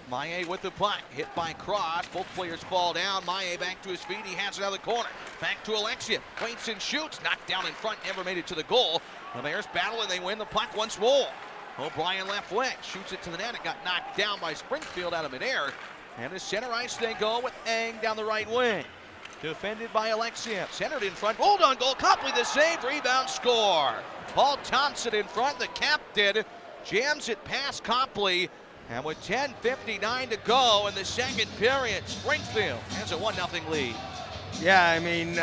Maillet with the puck, hit by Cross. Both players fall down. Maillet back to his feet. He has it out of the corner. Back to Alexia. Waits and shoots. Knocked down in front. Never made it to the goal. The Bears battle and they win the puck once more. O'Brien left wing. Shoots it to the net. It got knocked down by Springfield out of midair. And to center ice they go with Ang down the right wing. Defended by Alexia. Centered in front. Rolled on goal. Copley the save. Rebound score. Paul Thompson in front. The captain jams it past Copley. And with 10:59 to go in the second period, Springfield has a 1-0 lead. Yeah, I mean,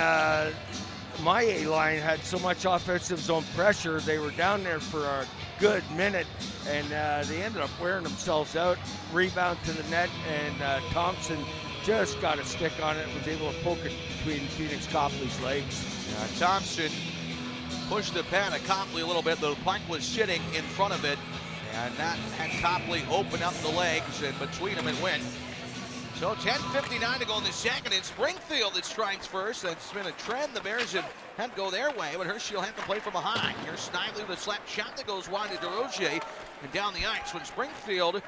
my A-line had so much offensive zone pressure. They were down there for a good minute, and they ended up wearing themselves out. Rebound to the net, and Thompson just got a stick on it and was able to poke it between Phoenix Copley's legs. Thompson pushed the pad of Copley a little bit. The puck was sitting in front of it. And that had Copley open up the legs, and between them it went. So 10:59 to go in the second. It's Springfield that strikes first. That's been a trend. The Bears have had to go their way, but Hershey will have to play from behind. Here's Snively with a slap shot that goes wide to DeRozier and down the ice. When Springfield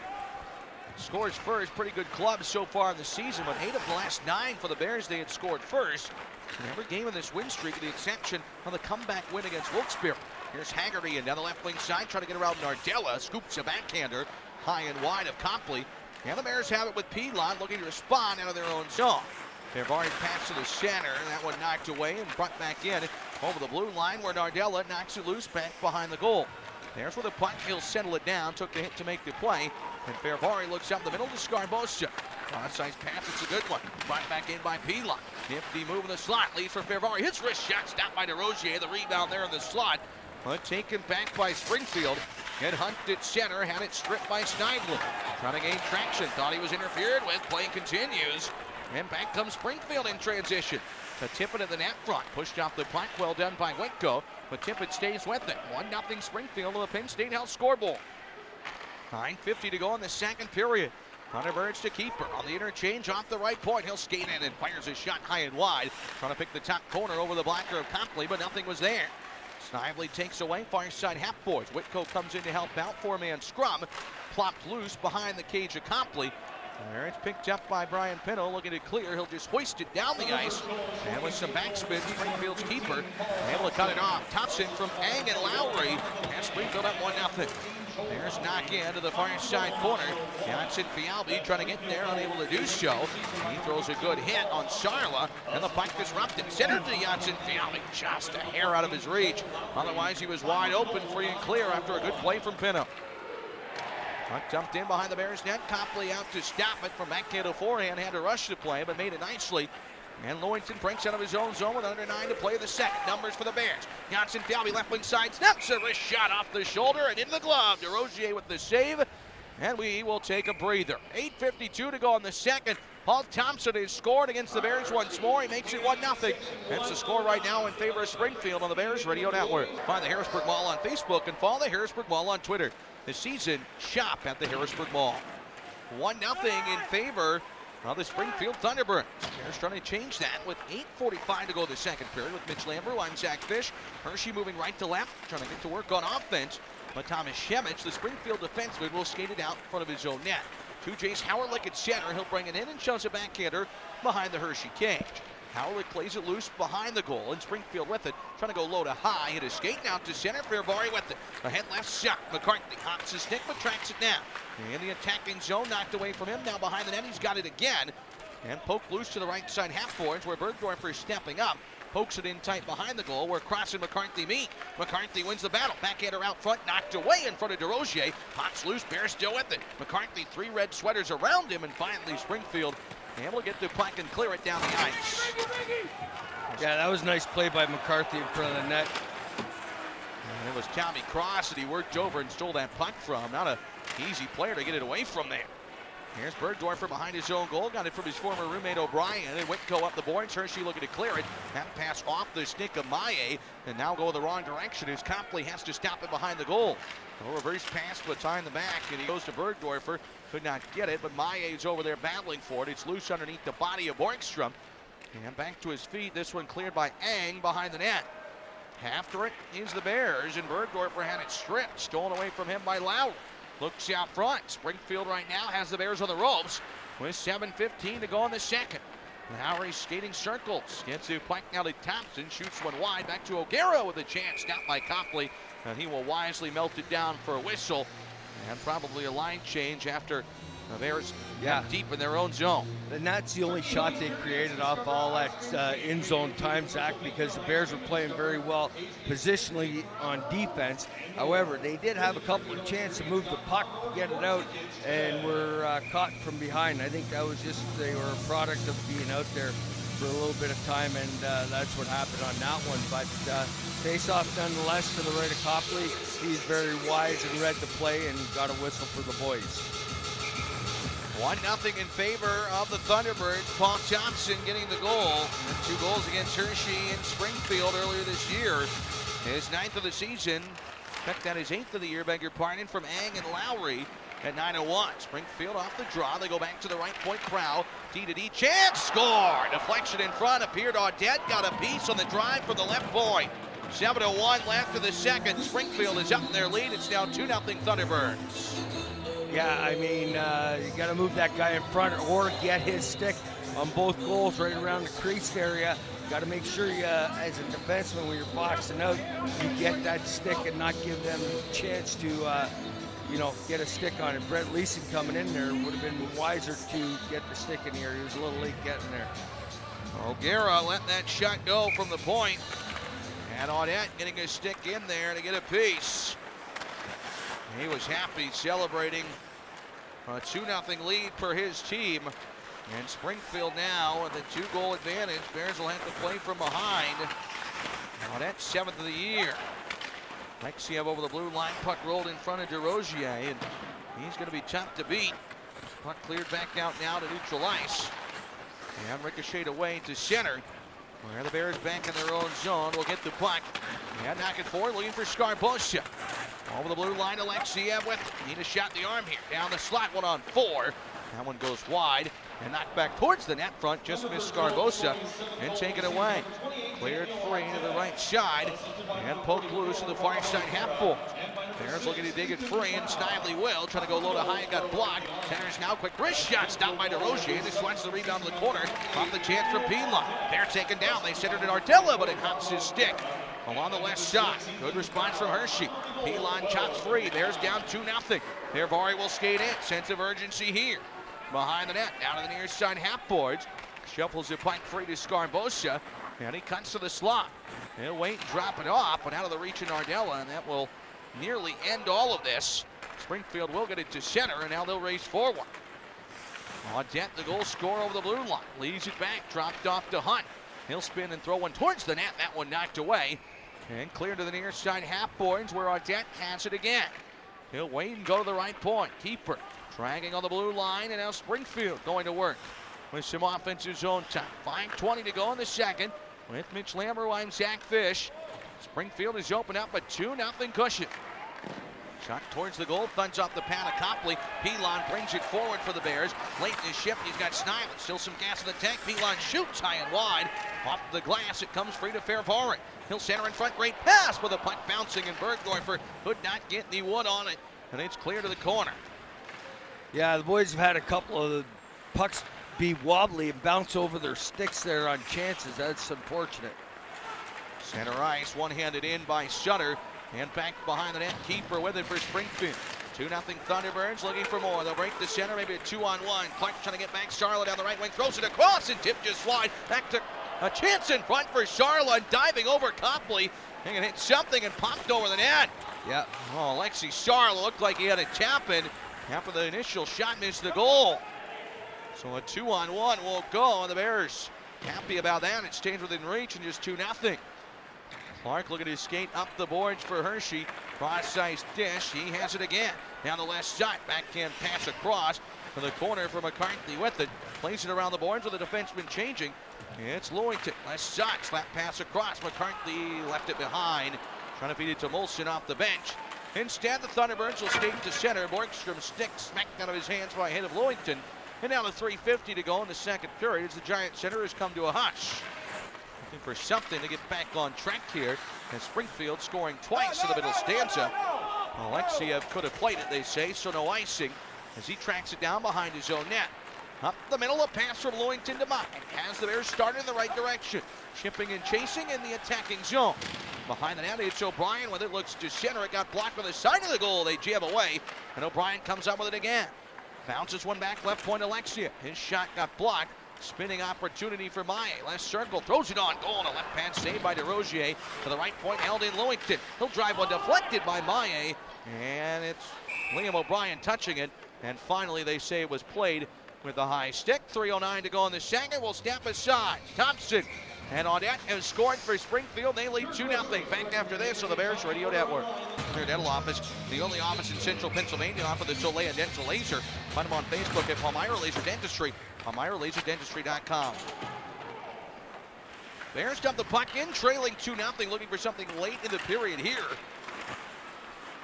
scores first, pretty good club so far in the season, but 8 of the last 9 for the Bears they had scored first. In every game in this win streak, with the exception of the comeback win against Wilkes-Barre. Here's Haggerty and down the left wing side, trying to get around Nardella. Scoops a backhander high and wide of Copley. And the Bears have it with Piedmont looking to respond out of their own zone. They've already passed to the center. That one knocked away and brought back in over the blue line where Nardella knocks it loose back behind the goal. There's where the puck, he'll settle it down. Took the hit to make the play. And Ferrari looks up the middle to Scarbosa. Onside pass, it's a good one. Brought back in by Piedmont. Nifty move in the slot, leads for Ferrari. His wrist shot stopped by DeRozier. The rebound there in the slot. But taken back by Springfield. And Hunt at center, had it stripped by Snively. Trying to gain traction, thought he was interfered with. Play continues. And back comes Springfield in transition. The Tippett at the net front, pushed off the puck, well done by Winko. But Tippett stays with it. 1-0 Springfield on the Penn State Health scoreboard. 9:50 to go in the second period. Thunderbirds to keeper on the interchange off the right point. He'll skate in and fires a shot high and wide. Trying to pick the top corner over the blocker of Copley, but nothing was there. Snively takes away, far side half boards. Whitco comes in to help out, 4-man scrum. Plopped loose behind the cage of Copley. There it's picked up by Brian Pinto, looking to clear. He'll just hoist it down the ice. And with some backspin, Springfield's keeper able to cut it off. Thompson from Ang and Lowry. And Springfield up 1-0. There's knock in to the far side corner. Janssen Fialbi trying to get there, unable to do so. He throws a good hit on Sarla, and the puck disrupted. Centered to Janssen Fialbi, just a hair out of his reach. Otherwise, he was wide open, free and clear after a good play from Pinto. Puck dumped in behind the Bears net. Copley out to stop it from backhand to forehand. Had to rush the play, but made it nicely. And Lewington breaks out of his own zone with under 9 to play the second. Numbers for the Bears. Janssen Fialbi left wing side, snaps a wrist shot off the shoulder and into the glove. DeRozier with the save, and we will take a breather. 8:52 to go in the second. Paul Thompson has scored against the Bears once more. He makes it 1-0. That's the score right now in favor of Springfield on the Bears Radio Network. Find the Harrisburg Mall on Facebook and follow the Harrisburg Mall on Twitter. This season, shop at the Harrisburg Mall. 1-0 in favor of the Springfield Thunderbirds. Bears trying to change that with 8:45 to go the second period with Mitch Lamoureux. I'm Zack Fisch. Hershey moving right to left, trying to get to work on offense. But Thomas Shemich, the Springfield defenseman, will skate it out in front of his own net. To Jace Howerlick at center. He'll bring it in and shoves a backhander behind the Hershey cage. Howerlick plays it loose behind the goal, and Springfield with it, trying to go low to high. Hit a skate out to center. Ferrari with it. A head left shot. McCarthy hops his stick, but tracks it down. In the attacking zone, knocked away from him. Now behind the net, he's got it again. And poked loose to the right side half boards, where Bergdorfer is stepping up. Pokes it in tight behind the goal, where Cross and McCarthy meet. McCarthy wins the battle. Backhander out front, knocked away in front of DeRozier. Pops loose, Bears still with it. McCarthy, 3 red sweaters around him, and finally Springfield able to get the puck and clear it down the ice. Yeah, that was a nice play by McCarthy in front of the net. And it was Tommy Cross that he worked over and stole that puck from. Not an easy player to get it away from there. Here's Bergdorfer behind his own goal. Got it from his former roommate O'Brien. And Whitco up the boards. Hershey looking to clear it. That pass off the stick of Maillet. And now go the wrong direction as Copley has to stop it behind the goal. A reverse pass behind the back. And he goes to Bergdorfer. Could not get it. But Maillet's over there battling for it. It's loose underneath the body of Borgstrom. And back to his feet. This one cleared by Ang behind the net. After it is the Bears. And Bergdorfer had it stripped. Stolen away from him by Lamoureux. Looks out front. Springfield right now has the Bears on the ropes with 7:15 to go in the second. Lowry skating circles. Gets to puck now to Thompson. Shoots one wide. Back to O'Gara with a chance. Stopped by Copley. And he will wisely melt it down for a whistle. And probably a line change after the Bears got deep in their own zone. And that's the only shot they created off all that in-zone time, Zach, because the Bears were playing very well positionally on defense. However, they did have a couple of chances to move the puck to get it out and were caught from behind. I think that was just they were a product of being out there for a little bit of time, and that's what happened on that one. But face-off nonetheless to the right of Copley. He's very wise and read the play and got a whistle for the boys. 1-0 in favor of the Thunderbirds. Paul Thompson getting the goal. And 2 goals against Hershey and Springfield earlier this year. His 9th of the season. In fact, that is 8th of the year, beg your pardon, from Ang and Lowry at 9:01. Springfield off the draw. They go back to the right point. Prow. D-to-D chance. Score. Deflection in front. Appeared Audette. Got a piece on the drive from the left point. 7:01 left of the second. Springfield is up in their lead. It's now 2-0 Thunderbirds. Yeah, I mean, you got to move that guy in front or get his stick on both goals right around the crease area. Got to make sure you, as a defenseman, when you're boxing out, you get that stick and not give them a chance to, get a stick on it. Brett Leeson coming in there would have been wiser to get the stick in here. He was a little late getting there. O'Gara let that shot go from the point. And Audette getting a stick in there to get a piece. He was happy celebrating a 2-0 lead for his team. And Springfield now with a 2-goal advantage. Bears will have to play from behind. Now that's 7th of the year. Lexiev over the blue line. Puck rolled in front of DeRozier. And he's going to be tough to beat. Puck cleared back out now to neutral ice. And ricocheted away to center. Where the Bears back in their own zone will get the puck. And knock it forward, looking for Scarbosa. Over the blue line, Alexiev with it. Need a shot in the arm here. Down the slot, 1-on-4. That one goes wide and knocked back towards the net front. Just missed Scarbosa and taken away. Cleared free to the right side and poked loose to the far side half full. Bears looking to dig it free and Snively will. Trying to go low to high and got blocked. Centers now, quick wrist shot stopped by DeRozier. And this wants the rebound to the corner. Off the chance from Pila. They're taken down. They centered it Ardella, but it hops his stick. Along the left side. Good response from Hershey. Pilon chops free. Bears down 2-0. Hervari will skate in. Sense of urgency here. Behind the net. Down to the near side half boards. Shuffles the puck free to Scarbosa. And he cuts to the slot. He'll wait and drop it off, but out of the reach of Ardella, and that will nearly end all of this. Springfield will get it to center, and now they'll race forward. Audette, the goal scorer over the blue line. Leaves it back, dropped off to Hunt. He'll spin and throw one towards the net. That one knocked away. And clear to the near side half boards where Audette has it again. He'll wait and go to the right point. Keeper dragging on the blue line, and now Springfield going to work with some offensive zone time. 5:20 to go in the second. With Mitch Lamoureux, I'm Zack Fisch. Springfield is open up a 2-0 cushion. Shot towards the goal, thuds off the pad of Copley. Pilon brings it forward for the Bears. Late in his shift, he's got Snively. Still some gas in the tank. Pilon shoots high and wide. Off the glass, it comes free to Hervari. He'll center in front, great pass with a puck bouncing, and Bergdorfer could not get the wood on it. And it's clear to the corner. Yeah, the boys have had a couple of the pucks be wobbly and bounce over their sticks there on chances. That's unfortunate. Center ice, one-handed in by Sutter. And back behind the net, Keeper with it for Springfield. 2-0 Thunderbirds looking for more. They'll break the center, maybe a 2-on-1. Clark trying to get back. Charlotte down the right wing, throws it across and tipped just wide. Back to a chance in front for Charlotte, diving over Copley. And it hit something and popped over the net. Yeah. Oh, Alexi Charlotte looked like he had a tap in. After the initial shot, missed the goal. So a 2-on-1 will go, and the Bears happy about that. It stays within reach and just 2-0. Clark looking to skate up the boards for Hershey. Cross-sized dish. He has it again. Down the left side. Backhand pass across. to the corner for McCarthy with it. Plays it around the boards with the defenseman changing. It's Lewington. Last shot. Slap pass across. McCarthy left it behind. Trying to feed it to Moulson off the bench. Instead, the Thunderbirds will skate to center. Borgstrom's stick smacked out of his hands by a hit of Lewington. And now to 3:50 to go in the second period as the Giant center has come to a hush. Looking for something to get back on track here. And Springfield scoring twice in the middle stanza. Alexiev could have played it, they say, so no icing as he tracks it down behind his own net. Up the middle, a pass from Lewington to Maillet. Has the Bears started in the right direction. Chipping and chasing in the attacking zone. Behind the net, it's O'Brien with it. Looks to center. It got blocked on the side of the goal. They jab away. And O'Brien comes up with it again. Bounces one back, left point Alexiev. His shot got blocked. Spinning opportunity for Maillet. Last circle, throws it on goal. And a left pad saved by DeRozier. To the right point, held in Lewington. He'll drive one deflected by Maillet. And it's Liam O'Brien touching it. And finally, they say it was played with the high stick. 3:09 to go in the second. We'll step aside. Thompson and Audette has scored for Springfield. They lead 2-0. Back after this on the Bears Radio Network. Their dental office, the only office in central Pennsylvania, offer the Soleil Dental Laser. Find them on Facebook at Palmyra Laser Dentistry. PalmyraLaserDentistry.com. Bears dump the puck in, trailing 2-0, looking for something late in the period here.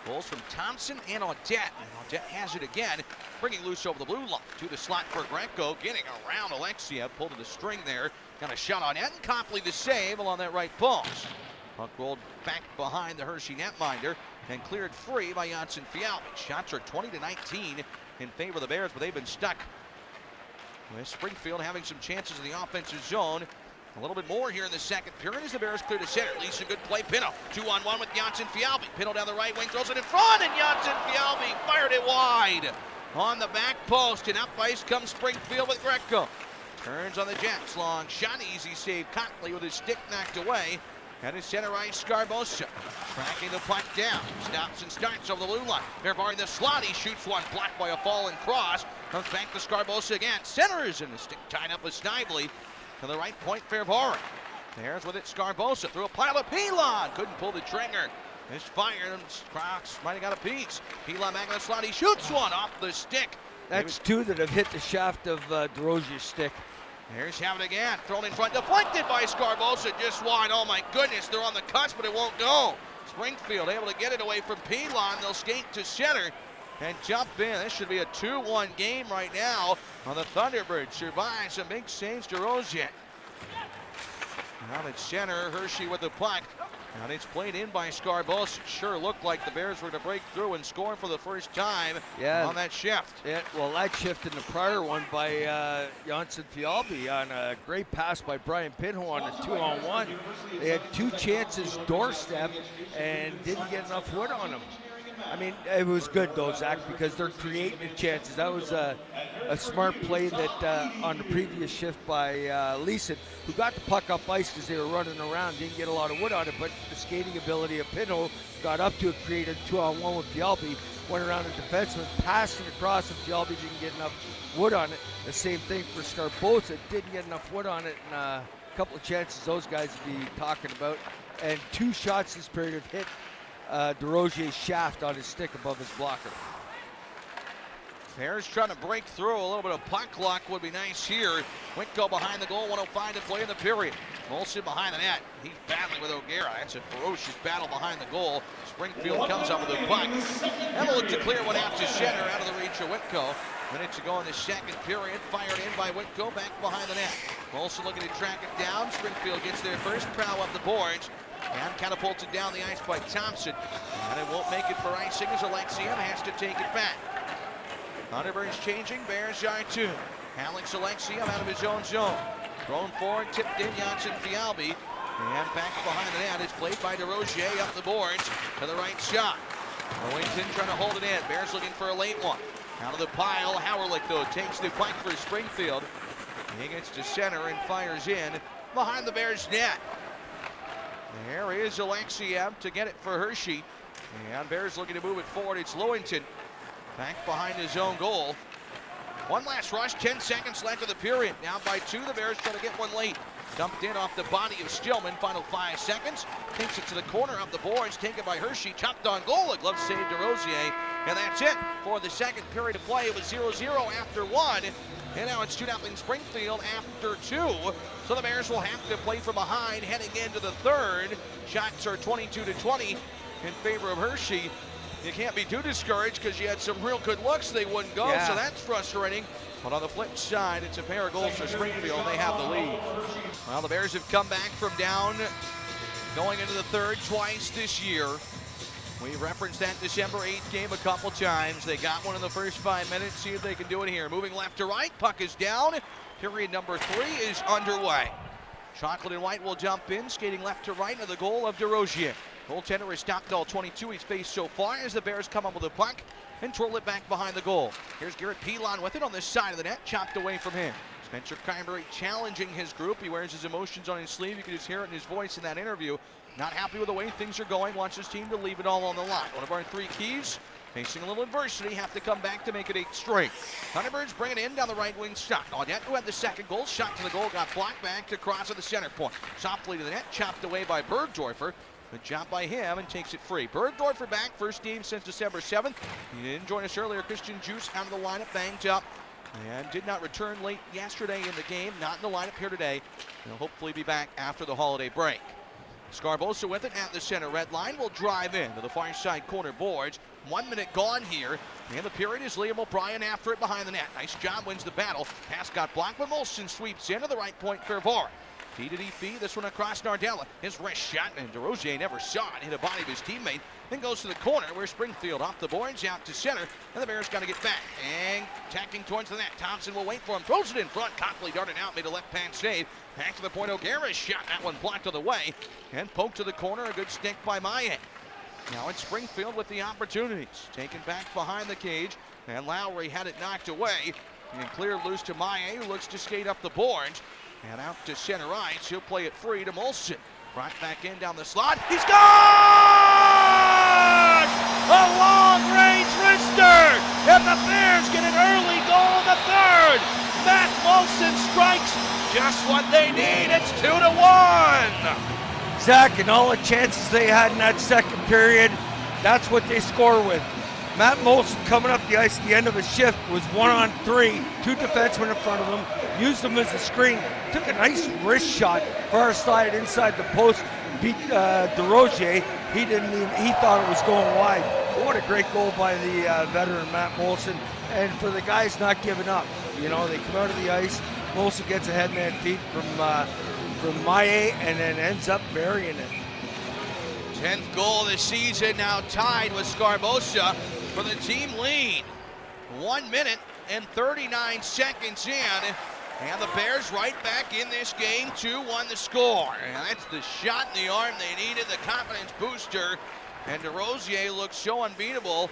Goals from Thompson and Audette. And Audette has it again, bringing loose over the blue line to the slot for Greco, getting around Alexiev, pulled to the string there. Got a shot on net, and Copley the save along that right post. Puck rolled back behind the Hershey netminder and cleared free by Fialbi. Shots are 20-19 in favor of the Bears, but they've been stuck. With Springfield having some chances in the offensive zone. A little bit more here in the second period as the Bears clear to center. Least a good play. Pino 2-on-1 with Fialbi. Pino down the right wing, throws it in front, and Fialbi fired it wide on the back post. And up ice comes Springfield with Greco. Turns on the Jets. Long shot. Easy save. Copley with his stick knocked away. And his center ice, Scarbosa. Tracking the puck down. Stops and starts over the blue line. They're barring the slot. He shoots one. Blocked by a falling cross. Comes back to Scarbosa again. Centers and the stick tied up with Snively. To the right point, Fairvoren. There's with it, Scarbosa through a pile of Pilon. Couldn't pull the trigger. It's fired. Crocs might have got a piece. Pilon back on the slot. He shoots one off the stick. That's two that have hit the shaft of DeRozier's stick. Here's have it again. Thrown in front. Deflected by Scarbosa. Just wide. Oh my goodness. They're on the cusp, but it won't go. Springfield able to get it away from Pilon. They'll skate to center and jump in. This should be a 2-1 game right now on the Thunderbirds. Survive some big saves to Rozier. Now at center, Hershey with the puck. And it's played in by Scarbosa. Sure looked like the Bears were to break through and score for the first time on that shift. Yeah, well, that shift in the prior one by Fialbi on a great pass by Brian Pinho on a 2-on-1. They had two chances doorstep and didn't get enough wood on them. I mean, it was good though, Zach, because they're creating the chances. That was a smart play that on the previous shift by Leeson, who got the puck up ice because they were running around, didn't get a lot of wood on it, but the skating ability of Pinho got up to it, created 2-on-1 with Fialbi, went around the defenseman, passed it across, and Fialbi didn't get enough wood on it. The same thing for Scarbosa, didn't get enough wood on it, and a couple of chances those guys would be talking about. And two shots this period have hit DeRozier's shaft on his stick above his blocker. Bears trying to break through. A little bit of puck luck would be nice here. Whitco behind the goal, 1:05 to play in the period. Moulson behind the net. He's battling with O'Gara. That's a ferocious battle behind the goal. Springfield comes up with the puck. And will look to clear one out to center, out of the reach of Whitco. Minutes to go in the second period. Fired in by Whitco, back behind the net. Moulson looking to track it down. Springfield gets their first prow up the boards. And catapulted down the ice by Thompson. And it won't make it for icing as Alexiev has to take it back. Thunderbirds changing, Bears are 2. Alex Alexiev out of his own zone. Thrown forward, tipped in Fialbi. And back behind the net is played by DeRozier up the boards to the right shot. Lewington trying to hold it in. Bears looking for a late one. Out of the pile, Howerlick though takes the puck for Springfield. He gets to center and fires in behind the Bears net. There is Alexiev to get it for Hershey. And Bears looking to move it forward. It's Lewington back behind his own goal. One last rush, 10 seconds left of the period. Now by 2, the Bears trying to get one late. Dumped in off the body of Stillman. Final 5 seconds. Takes it to the corner of the boards. Taken by Hershey. Chopped on goal. A glove save to Rosier. And that's it for the second period of play. It was 0-0 after 1. And now it's 2-0 Springfield after 2. So the Bears will have to play from behind heading into the third. Shots are 22-20 in favor of Hershey. You can't be too discouraged because you had some real good looks. They wouldn't go, so that's frustrating. But on the flip side, it's a pair of goals for Springfield. They have the lead. Well, the Bears have come back from down going into the third twice this year. We referenced that December 8th game a couple times. They got one in the first 5 minutes. See if they can do it here. Moving left to right. Puck is down. Period number 3 is underway. Chocolate and White will jump in, skating left to right to the goal of DeRosier. Goaltender is stopped all 22 he's faced so far as the Bears come up with a puck and twirl it back behind the goal. Here's Garrett Pilon with it on the side of the net, chopped away from him. Spencer Kyberry challenging his group. He wears his emotions on his sleeve. You can just hear it in his voice in that interview. Not happy with the way things are going. Wants his team to leave it all on the line. One of our 3 keys. Facing a little adversity, have to come back to make it 8 straight. Thunderbirds bring it in down the right wing shot. Audette, who had the second goal, shot to the goal, got blocked back to cross at the center point. Softly to the net, chopped away by Bergdorfer. Good job by him and takes it free. Bergdorfer back, first game since December 7th. He didn't join us earlier. Christian Juice out of the lineup, banged up, and did not return late yesterday in the game. Not in the lineup here today. He'll hopefully be back after the holiday break. Scarbosa with it at the center red line will drive in to the far side corner boards. 1 minute gone here. And the period is Liam O'Brien after it behind the net. Nice job, wins the battle. Pass got blocked, but Moulson sweeps into the right point for Var. D to DP, this one across Nardella. His wrist shot, and DeRosier never saw it. Hit a body of his teammate, then goes to the corner where Springfield off the boards out to center, and the Bears got to get back. And tacking towards the net. Thompson will wait for him, throws it in front. Copley darted out, made a left hand save. Back to the point, O'Gara's shot, that one blocked on the way. And poked to the corner, a good stick by Maillet. Now it's Springfield with the opportunities. Taken back behind the cage, and Lowry had it knocked away. And cleared loose to Maillet, who looks to skate up the boards. And out to center ice, he'll play it free to Moulson. Brought back in down the slot, he's gone! A long-range wrister! And the Bears get an early goal in the third! Matt Moulson strikes just what they need, it's 2-1! Zack, and all the chances they had in that second period, that's what they score with. Matt Moulson coming up the ice at the end of his shift was 1-on-3, 2 defensemen in front of him, used them as a screen, took a nice wrist shot, far side inside the post, beat DeRosier. He thought it was going wide. But what a great goal by the veteran Matt Moulson, and for the guys not giving up. You know, they come out of the ice, Moulson gets a head man feet from Maillet and then ends up burying it. 10th goal of the season, now tied with Scarbosa for the team lead. 1 minute and 39 seconds in, and the Bears right back in this game, 2-1 the score. And that's the shot in the arm they needed, the confidence booster, and DeRosier looks so unbeatable.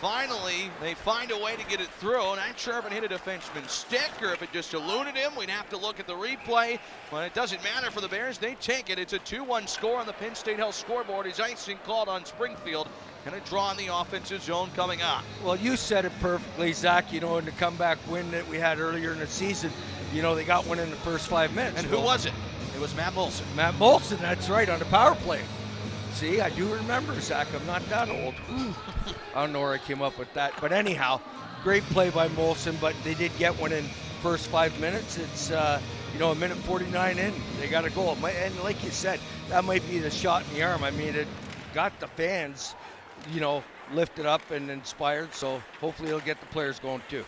Finally, they find a way to get it through. Not sure if it hit a defenseman's stick or if it just eluded him. We'd have to look at the replay, but it doesn't matter for the Bears. They take it. It's a 2-1 score on the Penn State Health scoreboard. Is icing called on Springfield, and a draw in the offensive zone coming up. Well, you said it perfectly, Zach. You know, in the comeback win that we had earlier in the season, you know, they got one in the first 5 minutes. And who was it? It was Matt Moulson. Matt Moulson, that's right, on the power play. See, I do remember, Zach. I'm not that old. I don't know where I came up with that. But anyhow, great play by Moulson, but they did get one in first 5 minutes. It's, you know, a minute 49 in, they got a goal. And like you said, that might be the shot in the arm. I mean, it got the fans, you know, lifted up and inspired, so hopefully it'll get the players going too.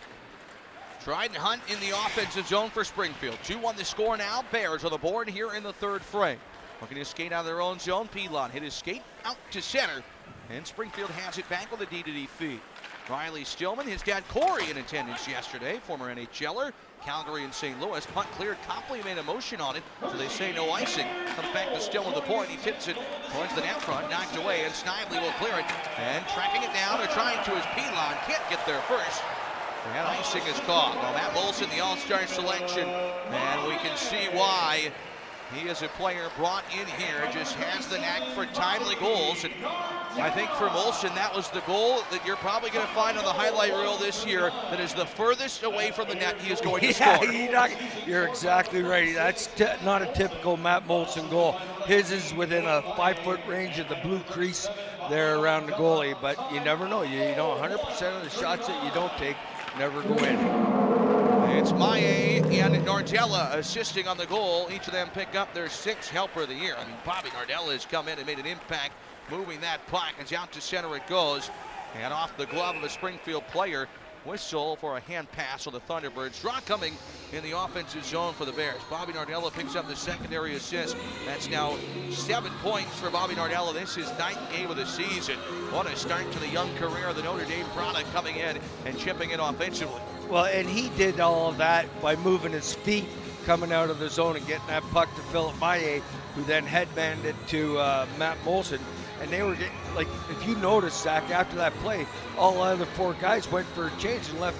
Trident Hunt in the offensive zone for Springfield. 2-1 the score now. Bears on the board here in the third frame. Looking to skate out of their own zone. Pilon hit his skate out to center. And Springfield has it back with a D-to-D feed. Riley Stillman, his dad Corey in attendance yesterday, former NHLer. Calgary and St. Louis. Puck cleared. Copley made a motion on it, so they say no icing. Comes back to Stillman the point. He tips it towards the net front. Knocked away, and Snively will clear it. And tracking it down, or trying to, is Pilon. Can't get there first. And icing is caught. Well, Matt Moulson, the all-star selection. And we can see why He is a player brought in here, just has the knack for timely goals. And I think for Moulson, that was the goal that you're probably going to find on the highlight reel this year that is the furthest away from the net he is going to score. You're exactly right. That's not a typical Matt Moulson goal. His is within a 5-foot range of the blue crease there around the goalie, but you never know. You know, 100% of the shots that you don't take never go in. It's Maillet and Nardella assisting on the goal. Each of them pick up their 6th helper of the year. I mean, Bobby Nardella has come in and made an impact moving that puck. It's out to center it goes. And off the glove of a Springfield player. Whistle for a hand pass on the Thunderbirds. Draw coming in the offensive zone for the Bears. Bobby Nardella picks up the secondary assist. That's now 7 points for Bobby Nardella. This is 9th game of the season. What a start to the young career of the Notre Dame product, coming in and chipping in offensively. Well, and he did all of that by moving his feet, coming out of the zone and getting that puck to Philippe Maillet, who then headbanded to Matt Moulson. And they were getting, like, if you notice, Zach, after that play, all the other 4 guys went for a change and left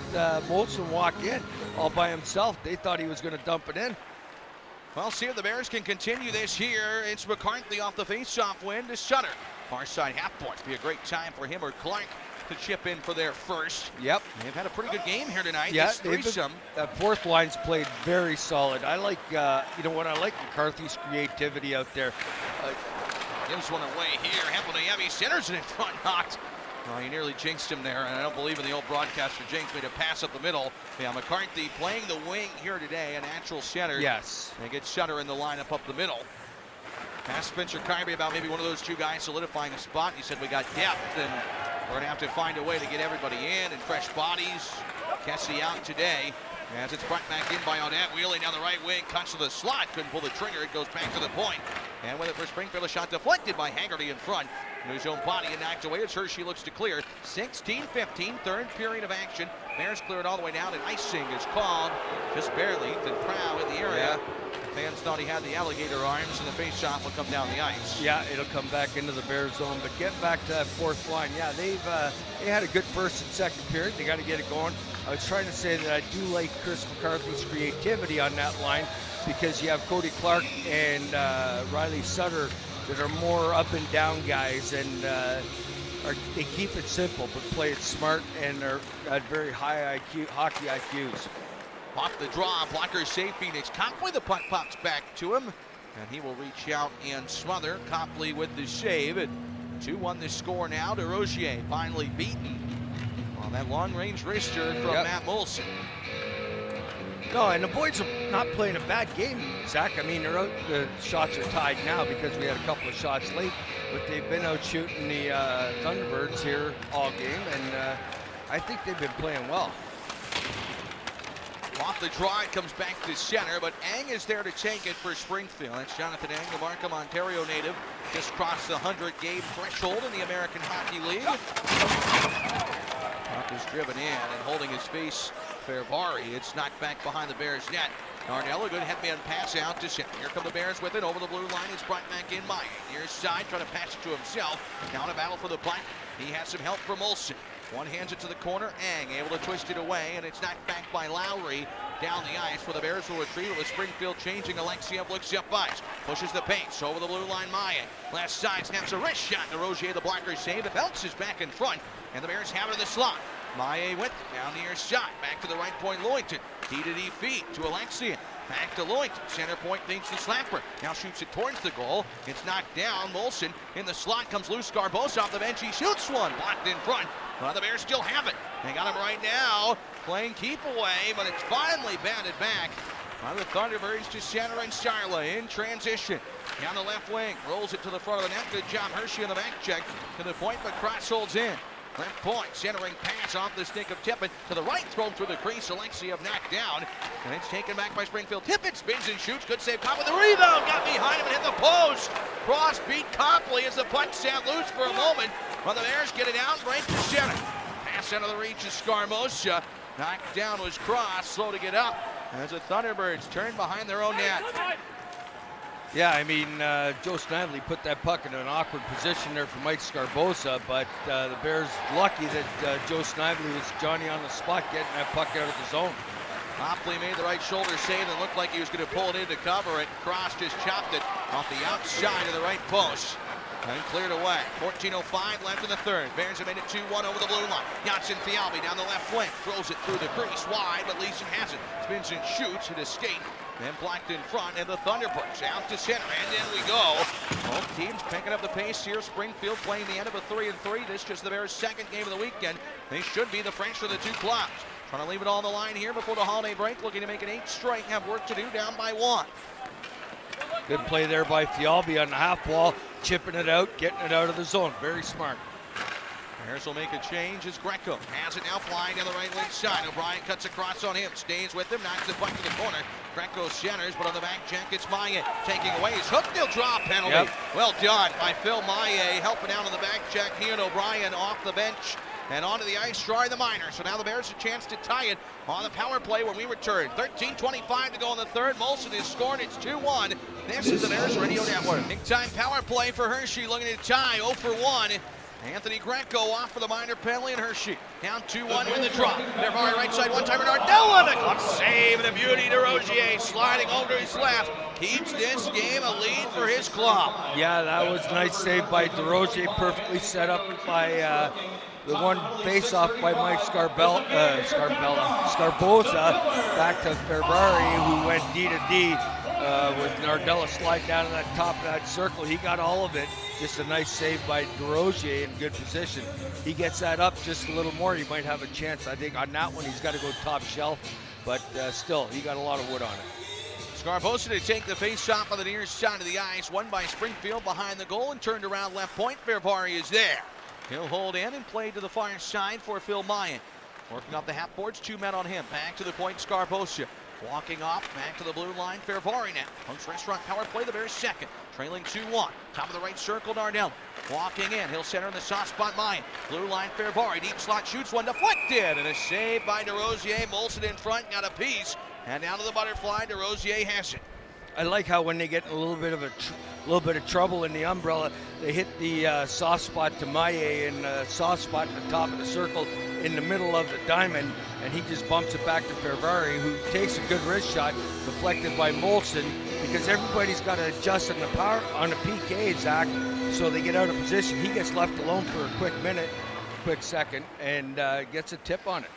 Moulson walk in all by himself. They thought he was going to dump it in. Well, see if the Bears can continue this here. It's McCarthy off the face-off win to Sutter. Far side half point. Be a great time for him or Clark to chip in for their first. Yep. They've had a pretty good game here tonight. Yeah, threesome. That fourth line's played very solid. I like, you know what, I like McCarthy's creativity out there. Gives one away here. Heavy centers it in front, knocked. Well, he nearly jinxed him there, and I don't believe in the old broadcaster jinx. Made a pass up the middle. Yeah, McCarthy playing the wing here today, a natural center. Yes. They get Sutter in the lineup up the middle. Asked Spencer Kirby about maybe one of those 2 guys solidifying a spot. He said we got depth, and we're going to have to find a way to get everybody in and fresh bodies. Kessie out today. As it's brought back in by Audette, wheeling down the right wing, cuts to the slot, couldn't pull the trigger, it goes back to the point. And with it for Springfield, a shot deflected by Haggerty in front. His own body and knocked away as Hershey looks to clear. 16-15, third period of action. Bears clear it all the way down, and icing is called. Just barely. Ethan Prow in the area. The fans thought he had the alligator arms, and the face-off will come down the ice. Yeah, it'll come back into the Bears zone. But getting back to that fourth line, yeah, they had a good first and second period. They got to get it going. I was trying to say that I do like Chris McCarthy's creativity on that line, because you have Cody Clark and Riley Sutter that are more up and down guys, and they keep it simple but play it smart, and are at very high IQ, hockey IQs. Off the draw, blocker safe, Phoenix Copley. The puck pops back to him, and he will reach out and smother. Copley with the save, and 2-1 the score now. DeRozier finally beaten on that long-range wrister from Matt Moulson. No, and the boys are not playing a bad game, Zach. I mean, the shots are tied now because we had a couple of shots late, but they've been out shooting the Thunderbirds here all game, and I think they've been playing well. Off the draw, it comes back to center, but Ang is there to take it for Springfield. That's Jonathan Ang, the Markham, Ontario native. Just crossed the 100-game threshold in the American Hockey League. Puck is driven in, and holding his face, Fervari. It's knocked back behind the Bears' net. Nardella, good headman pass out to center. Here come the Bears with it over the blue line. It's brought back in Maillet. Near side, trying to pass it to himself. Down a battle for the puck. He has some help from Moulson. One hands it to the corner. Ang able to twist it away, and it's knocked back by Lowry down the ice, where the Bears will retrieve with Springfield changing. Alexiev looks up ice, pushes the pace over the blue line. Maillet left side, snaps a wrist shot. DeRozier, the blocker, save. It bounces back in front, and the Bears have it in the slot. Maillet with it, down near shot, back to the right point. Loyington, D-to-D feed to Alexiev. Back to Loyington, center point thinks the slapper. Now shoots it towards the goal. It's knocked down. Moulson in the slot, comes loose. Garbosa off the bench. He shoots one, blocked in front. Well, the Bears still have it. They got him right now, playing keep away, but it's finally batted back by the Thunderbirds to center, and Sarla in transition. Down the left wing, rolls it to the front of the net. Good job, Hershey on the back check to the point, but Cross holds in. Left point, centering pass off the stick of Tippett to the right, thrown through the crease. Alexiev knocked down, and it's taken back by Springfield. Tippett spins and shoots. Good save. Copley with the rebound, got behind him and hit the post. Cross beat Copley as the puck sat loose for a moment. Well, the Bears get it out, right to center. Pass out of the reach is Scarmosa. Knocked down was Cross, slow to get up as the Thunderbirds turn behind their own net. Yeah, I mean, Joe Snively put that puck in an awkward position there for Mike Scarbosa, but the Bears lucky that Joe Snively was Johnny on the spot getting that puck out of the zone. Copley made the right shoulder save and looked like he was going to pull it in to cover it. Cross just chopped it off the outside of the right post. And cleared away. 14:05 left in the third. Bears have made it 2-1 over the blue line. Fialbi down the left flank. Throws it through the crease wide, but Leeson has it. Spins and shoots. It escaped. Then blocked in front, and the Thunderbirds out to center. And in we go. Both teams picking up the pace here. Springfield playing the end of a 3-3. This just the Bears' second game of the weekend. They should be the French for the two clubs. Trying to leave it all on the line here before the holiday break. Looking to make it 8 straight. Have work to do, down by 1. Good play there by Fialbi on the half wall, chipping it out, getting it out of the zone. Very smart. Bears will make a change as Greco has it now flying down the right wing side. O'Brien cuts across on him, stays with him, knocks the puck to the corner. Greco centers, but on the back check it's Maillet taking away his hook. They'll draw a penalty. Yep. Well done by Phil Maillet, helping out on the back check. He and O'Brien off the bench and onto the ice, drawing the minor. So now the Bears a chance to tie it on the power play when we return. 13:25 to go in the third. Moulson has scored. It's 2-1. This is the Bears Radio Network. Big time power play for Hershey, looking to tie 0 for 1. Anthony Greco off for the minor penalty, and Hershey down 2-1 in the drop. They're right side, one-timer Nardella, and a glove save, and a beauty to Rozier sliding over to his left. Keeps this game a lead for his club. Yeah, that was a nice save by DeRozier, perfectly set up by the one face-off by Mike Scarboza back to Ferrari, who went D to D with Nardella sliding down to that top of that circle. He got all of it. Just a nice save by DeRozier in good position. He gets that up just a little more, he might have a chance. I think on that one he's got to go top shelf, but still, he got a lot of wood on it. Scarboza to take the face-off on the near side of the ice. Won by Springfield behind the goal and turned around left point. Ferrari is there. He'll hold in and play to the far side for Phil Maillet. Working off the half boards, 2 men on him. Back to the point, Scarboza. Walking off, back to the blue line, Ferrari now. Punk's Restaurant power play, the Bears second. Trailing 2-1. Top of the right circle, Nardella. Walking in, he'll center in the soft spot, Maillet. Blue line, Ferrari. Deep slot, shoots one, deflected. And a save by DeRozier. Moulson in front, got a piece. And down to the butterfly, DeRozier has it. I like how when they get a little bit of trouble in the umbrella, they hit the soft spot to Maillet and soft spot at the top of the circle in the middle of the diamond, and he just bumps it back to Ferrari, who takes a good wrist shot, deflected by Moulson, because everybody's got to adjust on the power on the PK, Zack, so they get out of position. He gets left alone for a quick second, and gets a tip on it.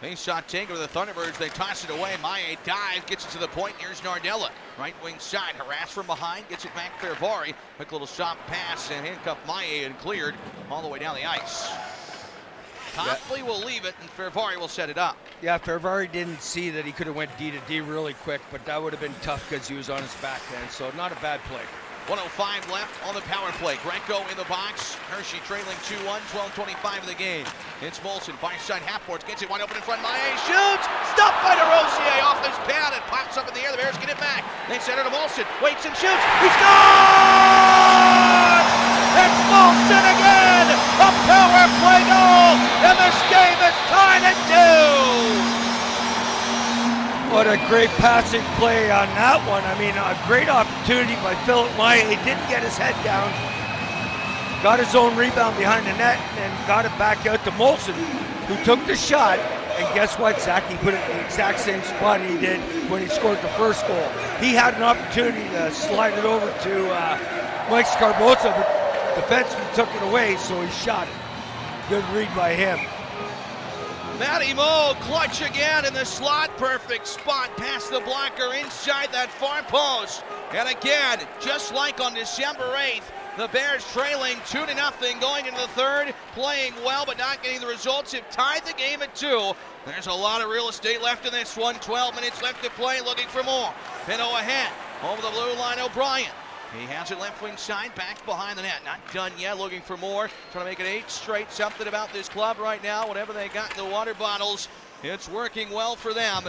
Face shot taken to the Thunderbirds. They toss it away. Maillet dives, gets it to the point. Here's Nardella. Right wing side, harassed from behind, gets it back Ferrari. Quick little soft pass and handcuffed Maillet and cleared all the way down the ice. Copley will leave it and Ferrari will set it up. Yeah, Ferrari didn't see that he could have went D to D really quick, but that would have been tough because he was on his backhand, so not a bad play. 1:05 left on the power play. Greco in the box. Hershey trailing 2-1, 12:25 of the game. It's Moulson, far side half boards, gets it wide open in front. Maillet shoots! Stopped by DeRozier off his pad. It pops up in the air. The Bears get it back. They center to Moulson. Waits and shoots. He scores! It's Moulson again! A power play goal! And this game is tied at 2! What a great passing play on that one. I mean, a great opportunity by Philippe Maillet. He didn't get his head down. Got his own rebound behind the net and got it back out to Moulson, who took the shot. And guess what, Zack? He put it in the exact same spot he did when he scored the first goal. He had an opportunity to slide it over to Mike Scarboza, but the defenseman took it away, so he shot it. Good read by him. Matty Moe clutch again in the slot, perfect spot past the blocker inside that far post. And again, just like on December 8th, the Bears trailing 2-0 going into the third, playing well but not getting the results. Have tied the game at 2. There's a lot of real estate left in this one. 12 minutes left to play, looking for more. Pinto ahead, over the blue line, O'Brien. He has it left wing side, back behind the net. Not done yet, looking for more. Trying to make it 8 straight. Something about this club right now, whatever they got in the water bottles, it's working well for them.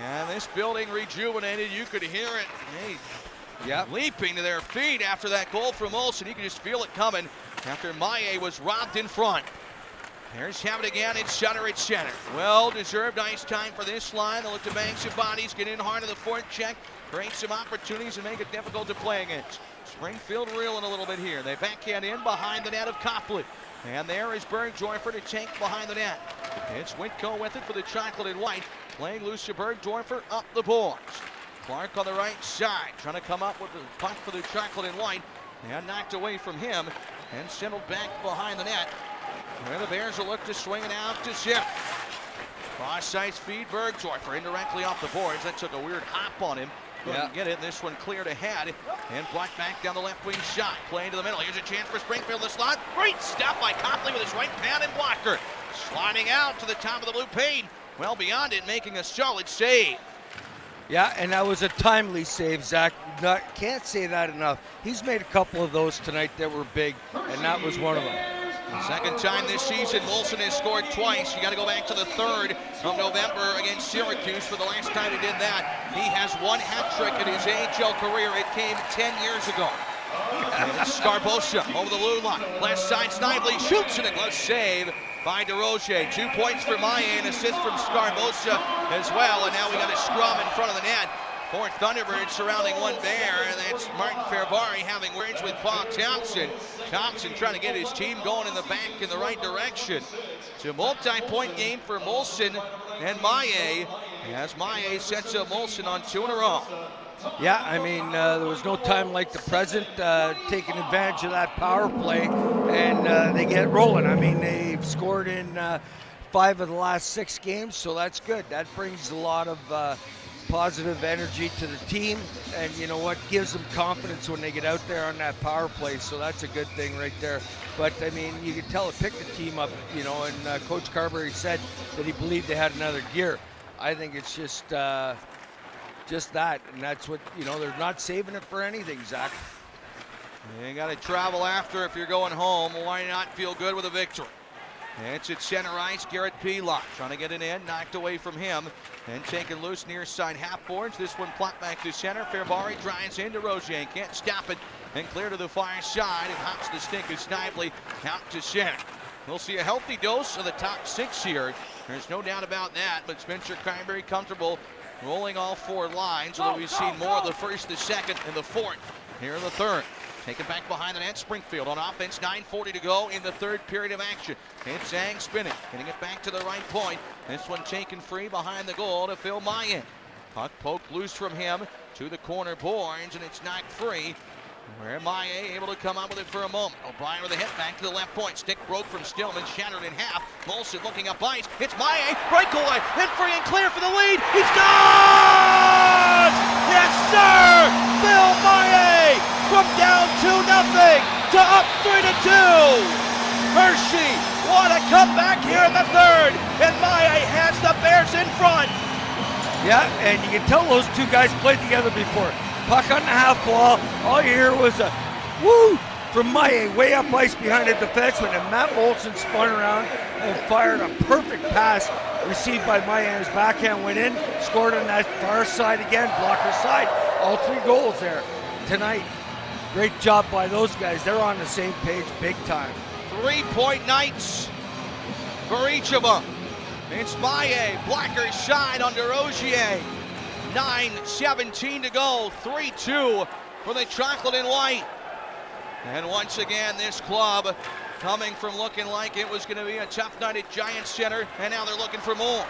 And this building rejuvenated, you could hear it. Hey, leaping to their feet after that goal from Moulson. You could just feel it coming after Maillet was robbed in front. Bears have it again, it's center at center. Well-deserved ice time for this line. They'll look to banks of bodies, get in hard to the fourth check, create some opportunities and make it difficult to play against. Springfield reeling a little bit here. They backhand in behind the net of Copley. And there is Bergdorfer to take behind the net. It's Whitco with it for the chocolate and white. Playing loose to Bergdorfer up the boards. Clark on the right side, trying to come up with the puck for the chocolate and white. And knocked away from him and settled back behind the net. Where the Bears will look to swing it out to Zip. Cross-ice feed Bergdorfer indirectly off the boards. That took a weird hop on him. Couldn't get it. This one cleared ahead and blocked back down the left wing shot. Playing to the middle. Here's a chance for Springfield. The slot. Great stop by Copley with his right pad and blocker. Sliding out to the top of the blue pane. Well beyond it, making a solid save. Yeah, and that was a timely save, Zach. Can't say that enough. He's made a couple of those tonight that were big, and that was one of them. Second time this season, Moulson has scored twice. You got to go back to the 3rd of November against Syracuse for the last time he did that. He has one hat trick in his AHL career. It came 10 years ago. Scarbosa over the blue line. Left side, Snively shoots and a glove save by DeRozier. 2 points for Maillet, an assist from Scarbosa as well. And now we got a scrum in front of the net. 4 Thunderbirds surrounding one Bear, and that's Martin Ferbari having words with Paul Thompson. Thompson trying to get his team going in the back in the right direction. It's a multi-point game for Moulson and Maillet, as Maillet sets up Moulson on 2 in a row. Yeah, I mean, there was no time like the present, taking advantage of that power play, and they get rolling. I mean, they've scored in 5 of the last 6 games, so that's good. That brings a lot of positive energy to the team, and you know what, gives them confidence when they get out there on that power play, so that's a good thing right there. But I mean, you can tell it picked the team up, you know, and Coach Carberry said that he believed they had another gear. I think it's just that, and that's what, you know, they're not saving it for anything, Zach. You got to travel after if you're going home. Why not feel good with a victory? It's at center ice, Garrett Pilot trying to get it in, knocked away from him, and taken loose near side half boards. This one plopped back to center. Ferbari drives into Rozier, can't stop it, and clear to the far side. It hops the stick of Snively out to center. We'll see a healthy dose of the top 6 here. There's no doubt about that, but Spencer Carberry comfortable rolling all 4 lines, although we've seen more of the first, the second, and the fourth here in the third. Taken back behind the net, Springfield on offense, 9:40 to go in the 3rd period of action. It's Zang spinning, getting it back to the right point. This one taken free behind the goal to Phil Maillet. Puck poked loose from him to the corner boards, and it's knocked free. Where Maillet able to come up with it for a moment. O'Brien with a hit back to the left point. Stick broke from Stillman, shattered in half. Moulson looking up ice. It's Maillet, right goal line, hit free and clear for the lead. He scores! Yes, sir! Phil Maillet from down 2-0 to up 3-2. Hershey, what a comeback here in the 3rd, and Maillet has the Bears in front. Yeah, and you can tell those 2 guys played together before. Puck on the half wall, all you hear was a woo from Maillet way up ice behind the defenseman, and Matt Moulson spun around and fired a perfect pass received by Maillet. His backhand went in, scored on that far side again, blocker side. All 3 goals there tonight. Great job by those guys. They're on the same page big time. 3-point nights for each of them. It's Maillet, blocker side under Rozier. 9:17 to go, 3-2 for the chocolate and white. And once again, this club coming from looking like it was going to be a tough night at Giants Center, and now they're looking for more.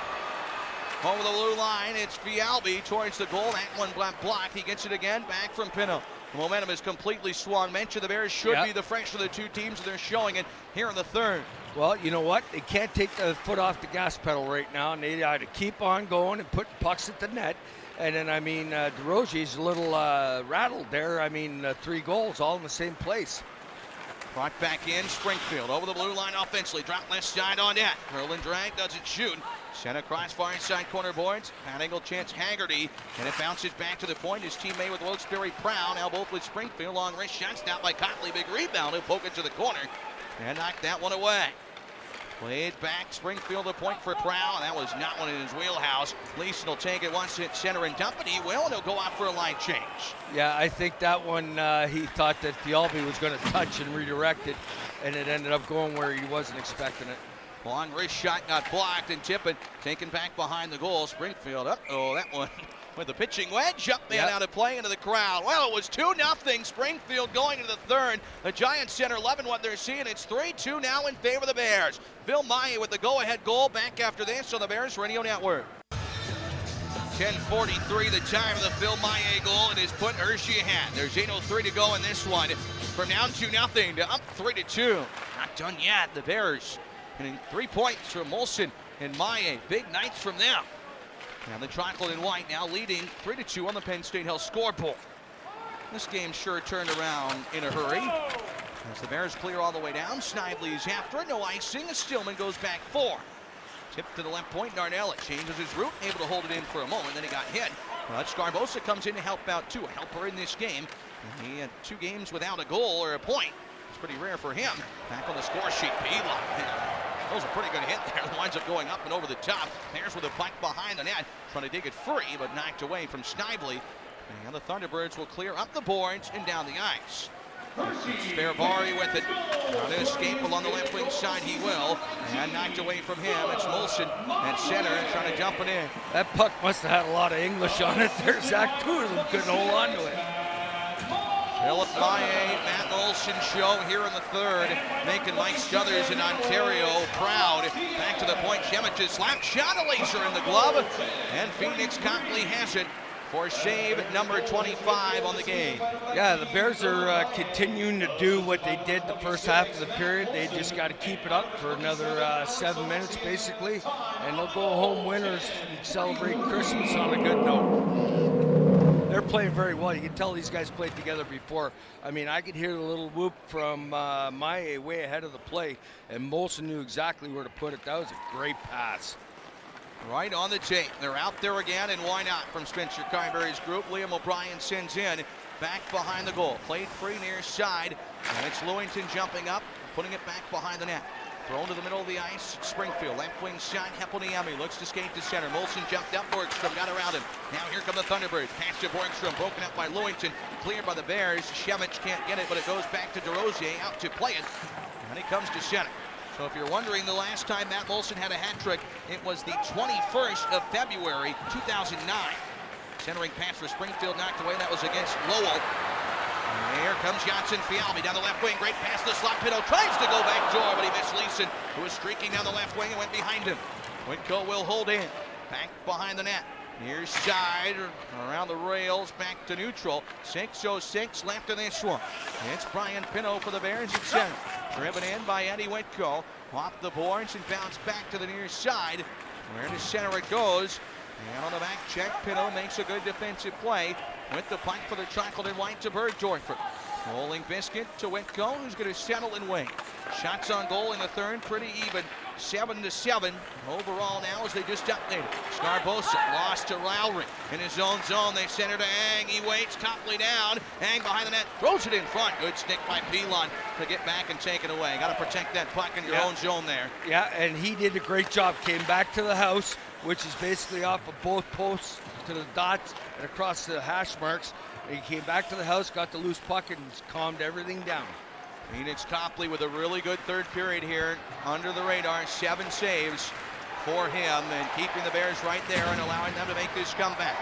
Over the blue line, it's Fialbi towards the goal. That one blocked. He gets it again, back from Pinto. The momentum is completely swung. Mention the Bears should be the fresh of the 2 teams, and they're showing it here in the 3rd. Well, you know what? They can't take the foot off the gas pedal right now, and they either keep on going and put pucks at the net. And then, I mean, DeRozier's a little rattled there. I mean, 3 goals all in the same place. Brought back in, Springfield over the blue line offensively. Drop left side on net. Curl and drag, doesn't shoot. Center cross far inside corner boards. Pat angle chance Haggerty. And it bounces back to the point. His teammate with Wilkes-Barre Proud. Now both with Springfield. Long wrist shot stopped by Copley. Big rebound. He'll poke it to the corner. And knock that one away. Played back, Springfield a point for Prowl, and that was not one in his wheelhouse. Leeson will take it once at center and dump it. He will, and he'll go out for a line change. Yeah, I think that one he thought that Fialbi was going to touch and redirect it, and it ended up going where he wasn't expecting it. Long wrist shot got blocked, and Tippett taken back behind the goal. Springfield, that one with the pitching wedge up and out of play into the crowd. Well, it was 2-0 Springfield going into the third. The Giants center loving what they're seeing. It's 3-2 now in favor of the Bears. Phil Maillet with the go-ahead goal back after this on the Bears Radio Network. 10:43 the time of the Phil Maillet goal, and has put Hershey ahead. There's 8:03 to go in this one. From down 2-0 to up 3-2. Not done yet. The Bears getting 3 points from Moulson and Maillet. Big nights from them. Now the chocolate and white now leading 3-2 on the Penn State Health scoreboard. This game sure turned around in a hurry. As the Bears clear all the way down, Snively's after it. No icing. Stillman goes back 4. Tip to the left point. Narnell changes his route, able to hold it in for a moment. Then he got hit. But Scarbosa comes in to help out too. A helper in this game. He had 2 games without a goal or a point. It's pretty rare for him. Back on the score sheet. That was a pretty good hit there. It winds up going up and over the top. Bears with a puck behind the net, trying to dig it free, but knocked away from Snively. And the Thunderbirds will clear up the boards and down the ice. Spervari with it. Trying to escape along the left wing side, he will. And knocked away from him. It's Moulson at center trying to jump it in. That puck must have had a lot of English on it there. Zack, 2 of them couldn't hold on to it. Philippe, Maillet, Matt Moulson show here in the third, making Mike Struthers in Ontario proud. Back to the point, Shemich's slap shot, a laser in the glove, and Phoenix Copley has it for save number 25 on the game. Yeah, the Bears are continuing to do what they did the first half of the period. They just got to keep it up for another 7 minutes, basically, and they'll go home winners and celebrate Christmas on a good note. They're playing very well. You can tell these guys played together before. I mean, I could hear the little whoop from Maillet way ahead of the play, and Moulson knew exactly where to put it. That was a great pass. Right on the tape. They're out there again, and why not from Spencer Carberry's group. Liam O'Brien sends in, back behind the goal. Played free near side, and it's Lewington jumping up, putting it back behind the net. Thrown to the middle of the ice, Springfield, left wing shot, Heponiemi looks to skate to center. Moulson jumped up, Borgstrom got around him. Now here come the Thunderbirds, pass to Borgstrom, broken up by Lewington, cleared by the Bears. Shemich can't get it, but it goes back to DeRosier, out to play it, and he comes to center. So if you're wondering the last time Matt Moulson had a hat trick, it was the 21st of February, 2009. Centering pass for Springfield knocked away, that was against Lowell. And here comes Janssen Fialbi down the left wing. Great pass to the slot. Pinto tries to go back door, but he missed Leeson, who was streaking down the left wing and went behind him. Whitco will hold in. Back behind the net. Near side, around the rails, back to neutral. 6:06 left in this one. It's Brian Pinto for the Bears at center. Driven in by Eddie Whitco. Off the boards and bounced back to the near side. Where to center it goes. And on the back check, Pinto makes a good defensive play with the puck for the chocolate and white to Bergdorfer. Rolling biscuit to Whitco, who's going to settle and wait. Shots on goal in the third, pretty even. 7-7 overall now as they just updated. Scarbosa lost to Lowry in his own zone. They center to Ang. He waits, Copley down. Ang behind the net, throws it in front. Good stick by Pilon to get back and take it away. Got to protect that puck in your own zone there. Yeah, and he did a great job. Came back to the house, which is basically off of both posts to the dots and across the hash marks. He came back to the house, got the loose puck, and calmed everything down. Phoenix Copley with a really good third period here, under the radar. 7 saves for him and keeping the Bears right there and allowing them to make this comeback.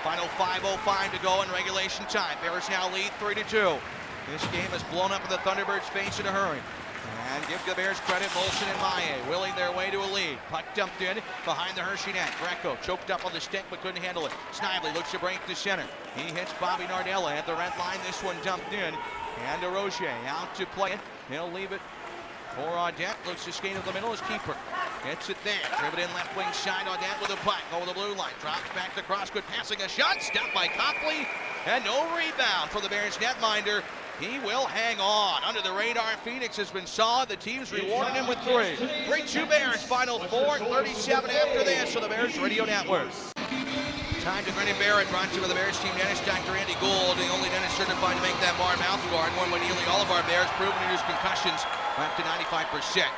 Final 5:05 to go in regulation time. Bears now lead 3-2. This game has blown up in the Thunderbirds' face in a hurry. And give the Bears credit, Moulson and Maillet willing their way to a lead. Puck dumped in behind the Hershey net. Greco choked up on the stick but couldn't handle it. Snively looks to break to center. He hits Bobby Nardella at the red line. This one dumped in. And DeRosier out to play it. He'll leave it for Audette. Looks to skate up the middle as keeper. Gets it there. Driven in left wing side. Audette with a puck over the blue line. Drops back to cross. Good passing. A shot. Stopped by Copley. And no rebound for the Bears netminder. He will hang on. Under the radar, Phoenix has been solid. The team's rewarded him with 3. 3-2 Bears. Final 4:37 after this on the Bears Radio Network. Time to grin and bear it. Brought to you by the Bears team dentist, Dr. Andy Gould, the only dentist certified to make that bar mouth guard. One by nearly all of our Bears, proven to use concussions up to 95%.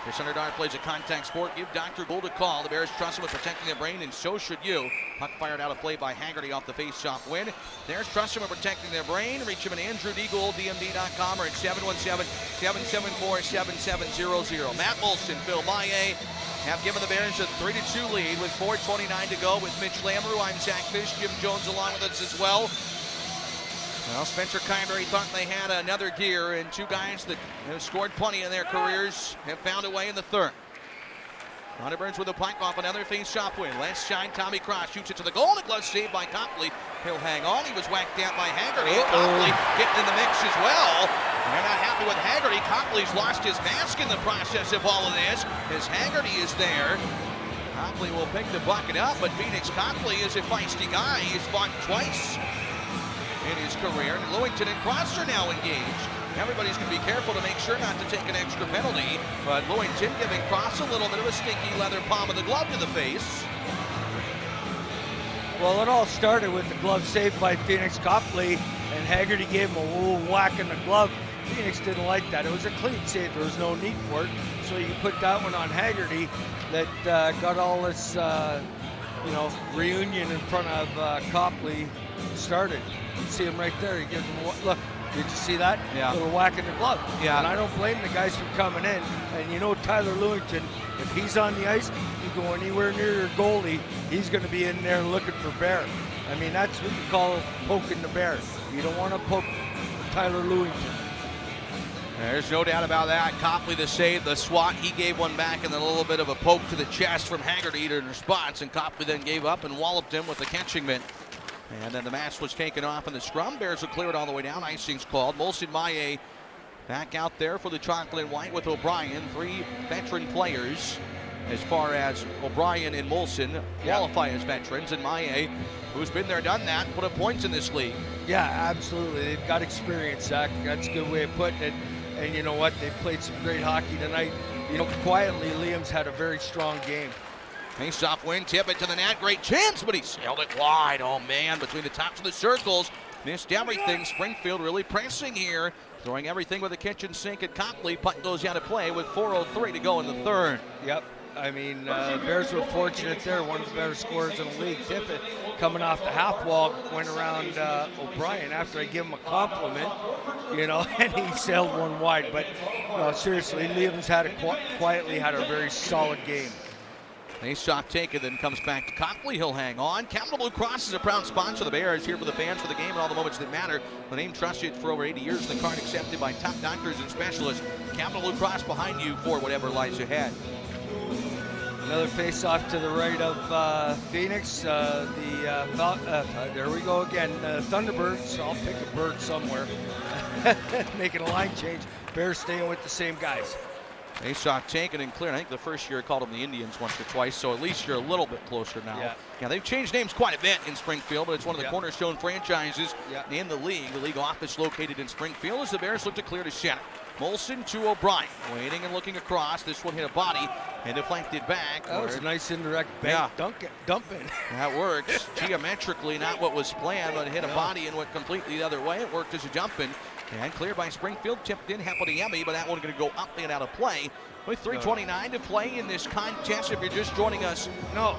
This $100 plays a contact sport. Give Dr. Gould a call. The Bears trust him with protecting their brain, and so should you. Puck fired out of play by Haggerty off the face-off win. Bears trust him with protecting their brain. Reach him at AndrewDGouldDMD.com or at 717-774-7700. Matt Moulson, Phil Maillet, have given the Bears a 3-2 lead with 4:29 to go with Mitch Lamoureux. I'm Zack Fisch. Jim Jones along with us as well. Well, Spencer Kyberry thought they had another gear, and two guys that have scored plenty in their careers have found a way in the third. Thunderbirds with a puck off another face-off win. Last shine, Tommy Cross shoots it to the goal, and a glove saved by Copley. He'll hang on. He was whacked down by Haggerty. Copley getting in the mix as well. They're not happy with Haggerty. Copley's lost his mask in the process of all of this, as Haggerty is there. Copley will pick the bucket up, but Phoenix Copley is a feisty guy. He's fought twice in his career. And Lewington and Cross are now engaged. Everybody's going to be careful to make sure not to take an extra penalty, but Lewington giving Cross a little bit of a stinky leather palm of the glove to the face. Well, it all started with the glove saved by Phoenix Copley, and Haggerty gave him a little whack in the glove. Phoenix didn't like that. It was a clean save. There was no need for it. So you put that one on Haggerty that got all this, reunion in front of Copley started. You see him right there. He gives him a look. Did you see that? Yeah. Little whack in the glove. Yeah. And I don't blame the guys for coming in. And Tyler Lewington, if he's on the ice, you go anywhere near your goalie, he's going to be in there looking for bear. I mean, that's what you call poking the bear. You don't want to poke Tyler Lewington. There's no doubt about that. Copley the save, the swat, he gave one back, and then a little bit of a poke to the chest from Haggerty in response, and Copley then gave up and walloped him with the catching mitt. And then the mask was taken off in the scrum. Bears will clear it all the way down. Icing's called. Moulson, Maillet back out there for the chocolate and white with O'Brien. Three veteran players as far as O'Brien and Moulson qualify as veterans. And Maillet, who's been there, done that, put up points in this league. Yeah, absolutely. They've got experience, Zach. That's a good way of putting it. And you know what? They've played some great hockey tonight. Quietly, Liam's had a very strong game. Face-off win, tip it to the net. Great chance, but he sailed it wide. Oh, man, between the tops of the circles. Missed everything. Springfield really pressing here. Throwing everything with the kitchen sink at Copley. Puck goes out of play with 4:03 to go in the third. Yep. I mean, Bears were fortunate there. One of the better scorers in the league. Tippett coming off the half wall went around O'Brien after I give him a compliment, and he sailed one wide. But seriously, Liam's quietly had a very solid game. Face-off taken, then comes back to Copley. He'll hang on. Capital Blue Cross is a proud sponsor of the Bears, here for the fans, for the game, and all the moments that matter. The name trusted for over 80 years. The card accepted by top doctors and specialists. Capital Blue Cross behind you for whatever lies ahead. Another face-off to the right of Phoenix. There we go again. Thunderbirds. I'll pick a bird somewhere. Making a line change. Bears staying with the same guys. Face-off taken and cleared. I think the first year called them the Indians once or twice, so at least you're a little bit closer now. Yeah, they've changed names quite a bit in Springfield, but it's one of the cornerstone franchises in the league. The league office located in Springfield as the Bears look to clear to center. Moulson to O'Brien, waiting and looking across. This one hit a body and deflected back. That was a nice indirect bank dump in. That works. Geometrically not what was planned, but it hit a body and went completely the other way. It worked as a jump in. And cleared by Springfield, tipped in Hapodiemi, but that one going to go up and out of play. With 3:29 to play in this contest, if you're just joining us. No,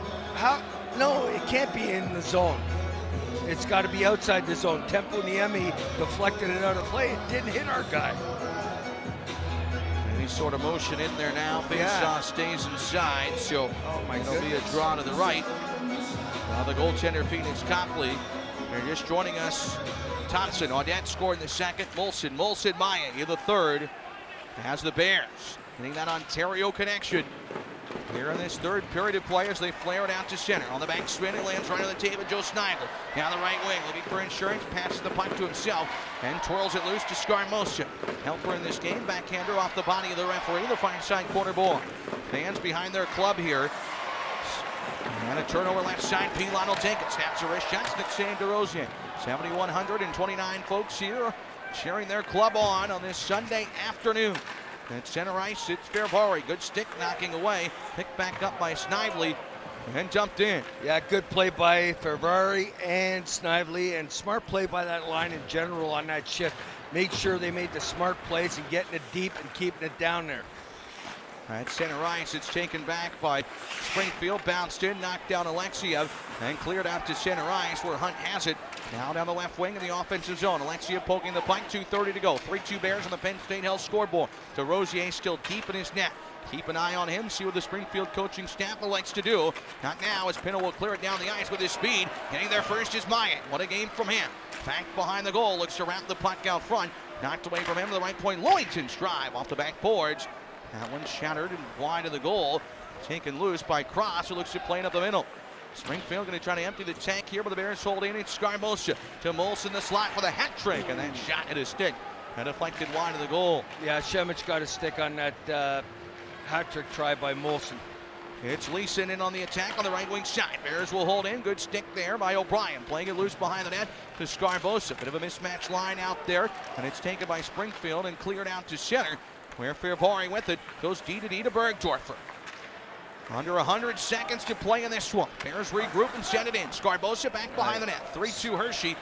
it can't be in the zone. It's got to be outside the zone. Hapodiemi deflected it out of play. It didn't hit our guy. Any sort of motion in there now. Face-off stays inside, so there'll be a draw to the right. Now the goaltender, Phoenix Copley. They're just joining us. Thompson, Audette scored in the second. Moulson, Maillet in the third. Has the Bears getting that Ontario connection. Here in this third period of play as they flare it out to center. On the back spin, it lands right on the table. Joe Snively down the right wing, looking for insurance. Passes the puck to himself and twirls it loose to Scar Moulson. Helper in this game, backhander off the body of the referee. The fine side corner ball. Fans behind their club here. And a turnover left side. Pilon will take it. Snaps a wrist shot. Nick Sam DeRosier. 7,129 folks here cheering their club on this Sunday afternoon. At center ice, it's Ferrari. Good stick knocking away. Picked back up by Snively and dumped in. Yeah, good play by Ferrari and Snively, and smart play by that line in general on that shift. Made sure they made the smart plays and getting it deep and keeping it down there. At center ice, it's taken back by Springfield. Bounced in, knocked down Alexiev, and cleared out to center ice where Hunt has it. Now down the left wing in the offensive zone. Alexia poking the puck, 2:30 to go. 3-2 Bears on the Penn State Health scoreboard. DeRosier still deep in his net. Keep an eye on him, see what the Springfield coaching staff likes to do. Not now, as Pinto will clear it down the ice with his speed. Getting there first is Maillet. What a game from him. Back behind the goal, looks to wrap the puck out front. Knocked away from him to the right point. Loyington's drive off the backboards. That one shattered and wide of the goal. Taken loose by Cross, who looks to play it up the middle. Springfield going to try to empty the tank here, but the Bears hold in. It's Scarbosa to Moulson, the slot for the hat trick, and that shot hit his stick and deflected wide of the goal. Yeah, Shemich got a stick on that hat trick try by Moulson. It's Leeson in on the attack on the right wing side. Bears will hold in. Good stick there by O'Brien. Playing it loose behind the net to Scarbosa. Bit of a mismatch line out there, and it's taken by Springfield and cleared out to center, where Fairbaring with it goes D to Bergdorfer. Under 100 seconds to play in this one. Bears regroup and send it in. Scarbosa back behind the net. 3-2 Hershey.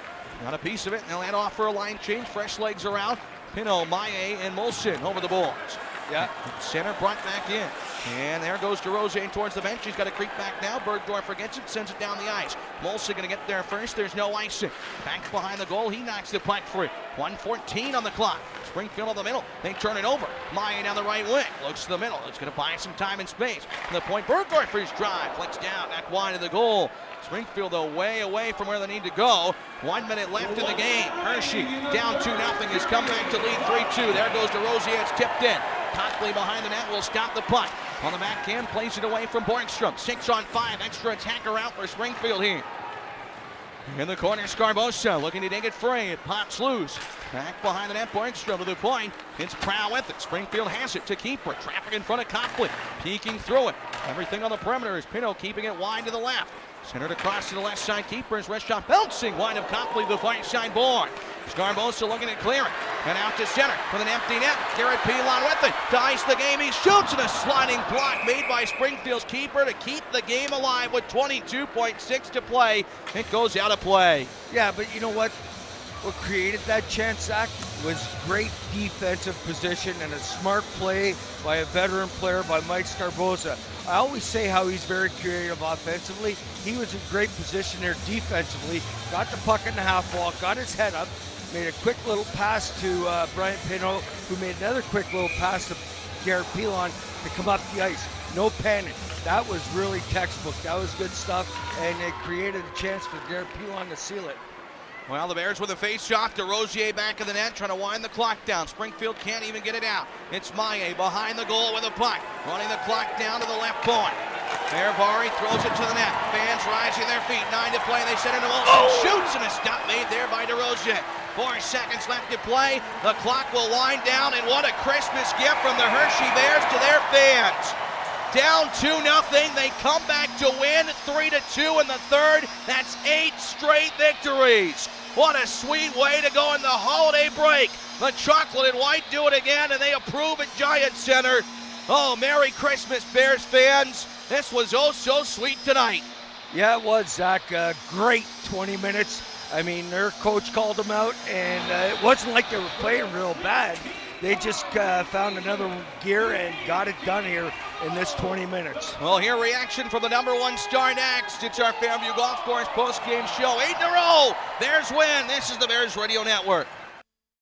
Got a piece of it, and they'll head off for a line change. Fresh legs around. Pinto, Maillet, and Moulson over the boards. Yeah. Center brought back in. And there goes DeRosier towards the bench. He's got to creep back now. Bergdorfer gets it, sends it down the ice. Moulson going to get there first. There's no icing. Back behind the goal. He knocks the puck free. 1:14 on the clock. Springfield on the middle. They turn it over. Maillet down the right wing. Looks to the middle. It's going to buy some time and space. From the point, Bergdorfer's drive. Flicks down. Back wide of the goal. Springfield, though, way away from where they need to go. 1 minute left in the game. Hershey down 2-0. Has come back to lead 3-2. There goes DeRosier. It's tipped in. Copley behind the net will stop the puck. On the backhand, plays it away from Borgstrom. 6-on-5. Extra attacker out for Springfield here. In the corner, Scarbosa looking to dig it free. It pops loose. Back behind the net, Borgstrom to the point. It's Prow with it. Springfield has it to keeper. Traffic in front of Copley. Peeking through it. Everything on the perimeter is Pinto keeping it wide to the left. Centered across to the left side. Keeper's wrist shot bouncing wide of Copley, the far side board. Scarbosa looking at clearing. And out to center with an empty net. Garrett Pilon with it. To ice the game. He shoots and a sliding block made by Springfield's keeper to keep the game alive with 22.6 to play. It goes out of play. Yeah, but you know what? What created that chance, Zack, was great defensive position and a smart play by a veteran player, by Mike Scarbosa. I always say how he's very creative offensively. He was in great position there defensively. Got the puck in the half wall, got his head up, made a quick little pass to Brian Pinto, who made another quick little pass to Garrett Pilon to come up the ice. No panic. That was really textbook. That was good stuff, and it created a chance for Garrett Pilon to seal it. Well, the Bears with a face-off. DeRosier back of the net, trying to wind the clock down. Springfield can't even get it out. It's Maillet behind the goal with a puck, running the clock down to the left point. Fairbaring throws it to the net. Fans rising their feet. 9 to play. They send it to Moulson. Shoots, and a stop made there by DeRosier. 4 seconds left to play. The clock will wind down, and what a Christmas gift from the Hershey Bears to their fans. Down 2-0, they come back to win 3-2 in the third. That's 8 straight victories. What a sweet way to go in the holiday break. The chocolate and white do it again, and they approve at Giant Center. Oh, Merry Christmas, Bears fans. This was oh so sweet tonight. Yeah, it was, Zack. Great 20 minutes. I mean, their coach called them out, and it wasn't like they were playing real bad. They just found another gear and got it done here in this 20 minutes. Well, here reaction from the #1 star next. It's our Fairview Golf Course post-game show. 8 in a row. Bears win. This is the Bears Radio Network.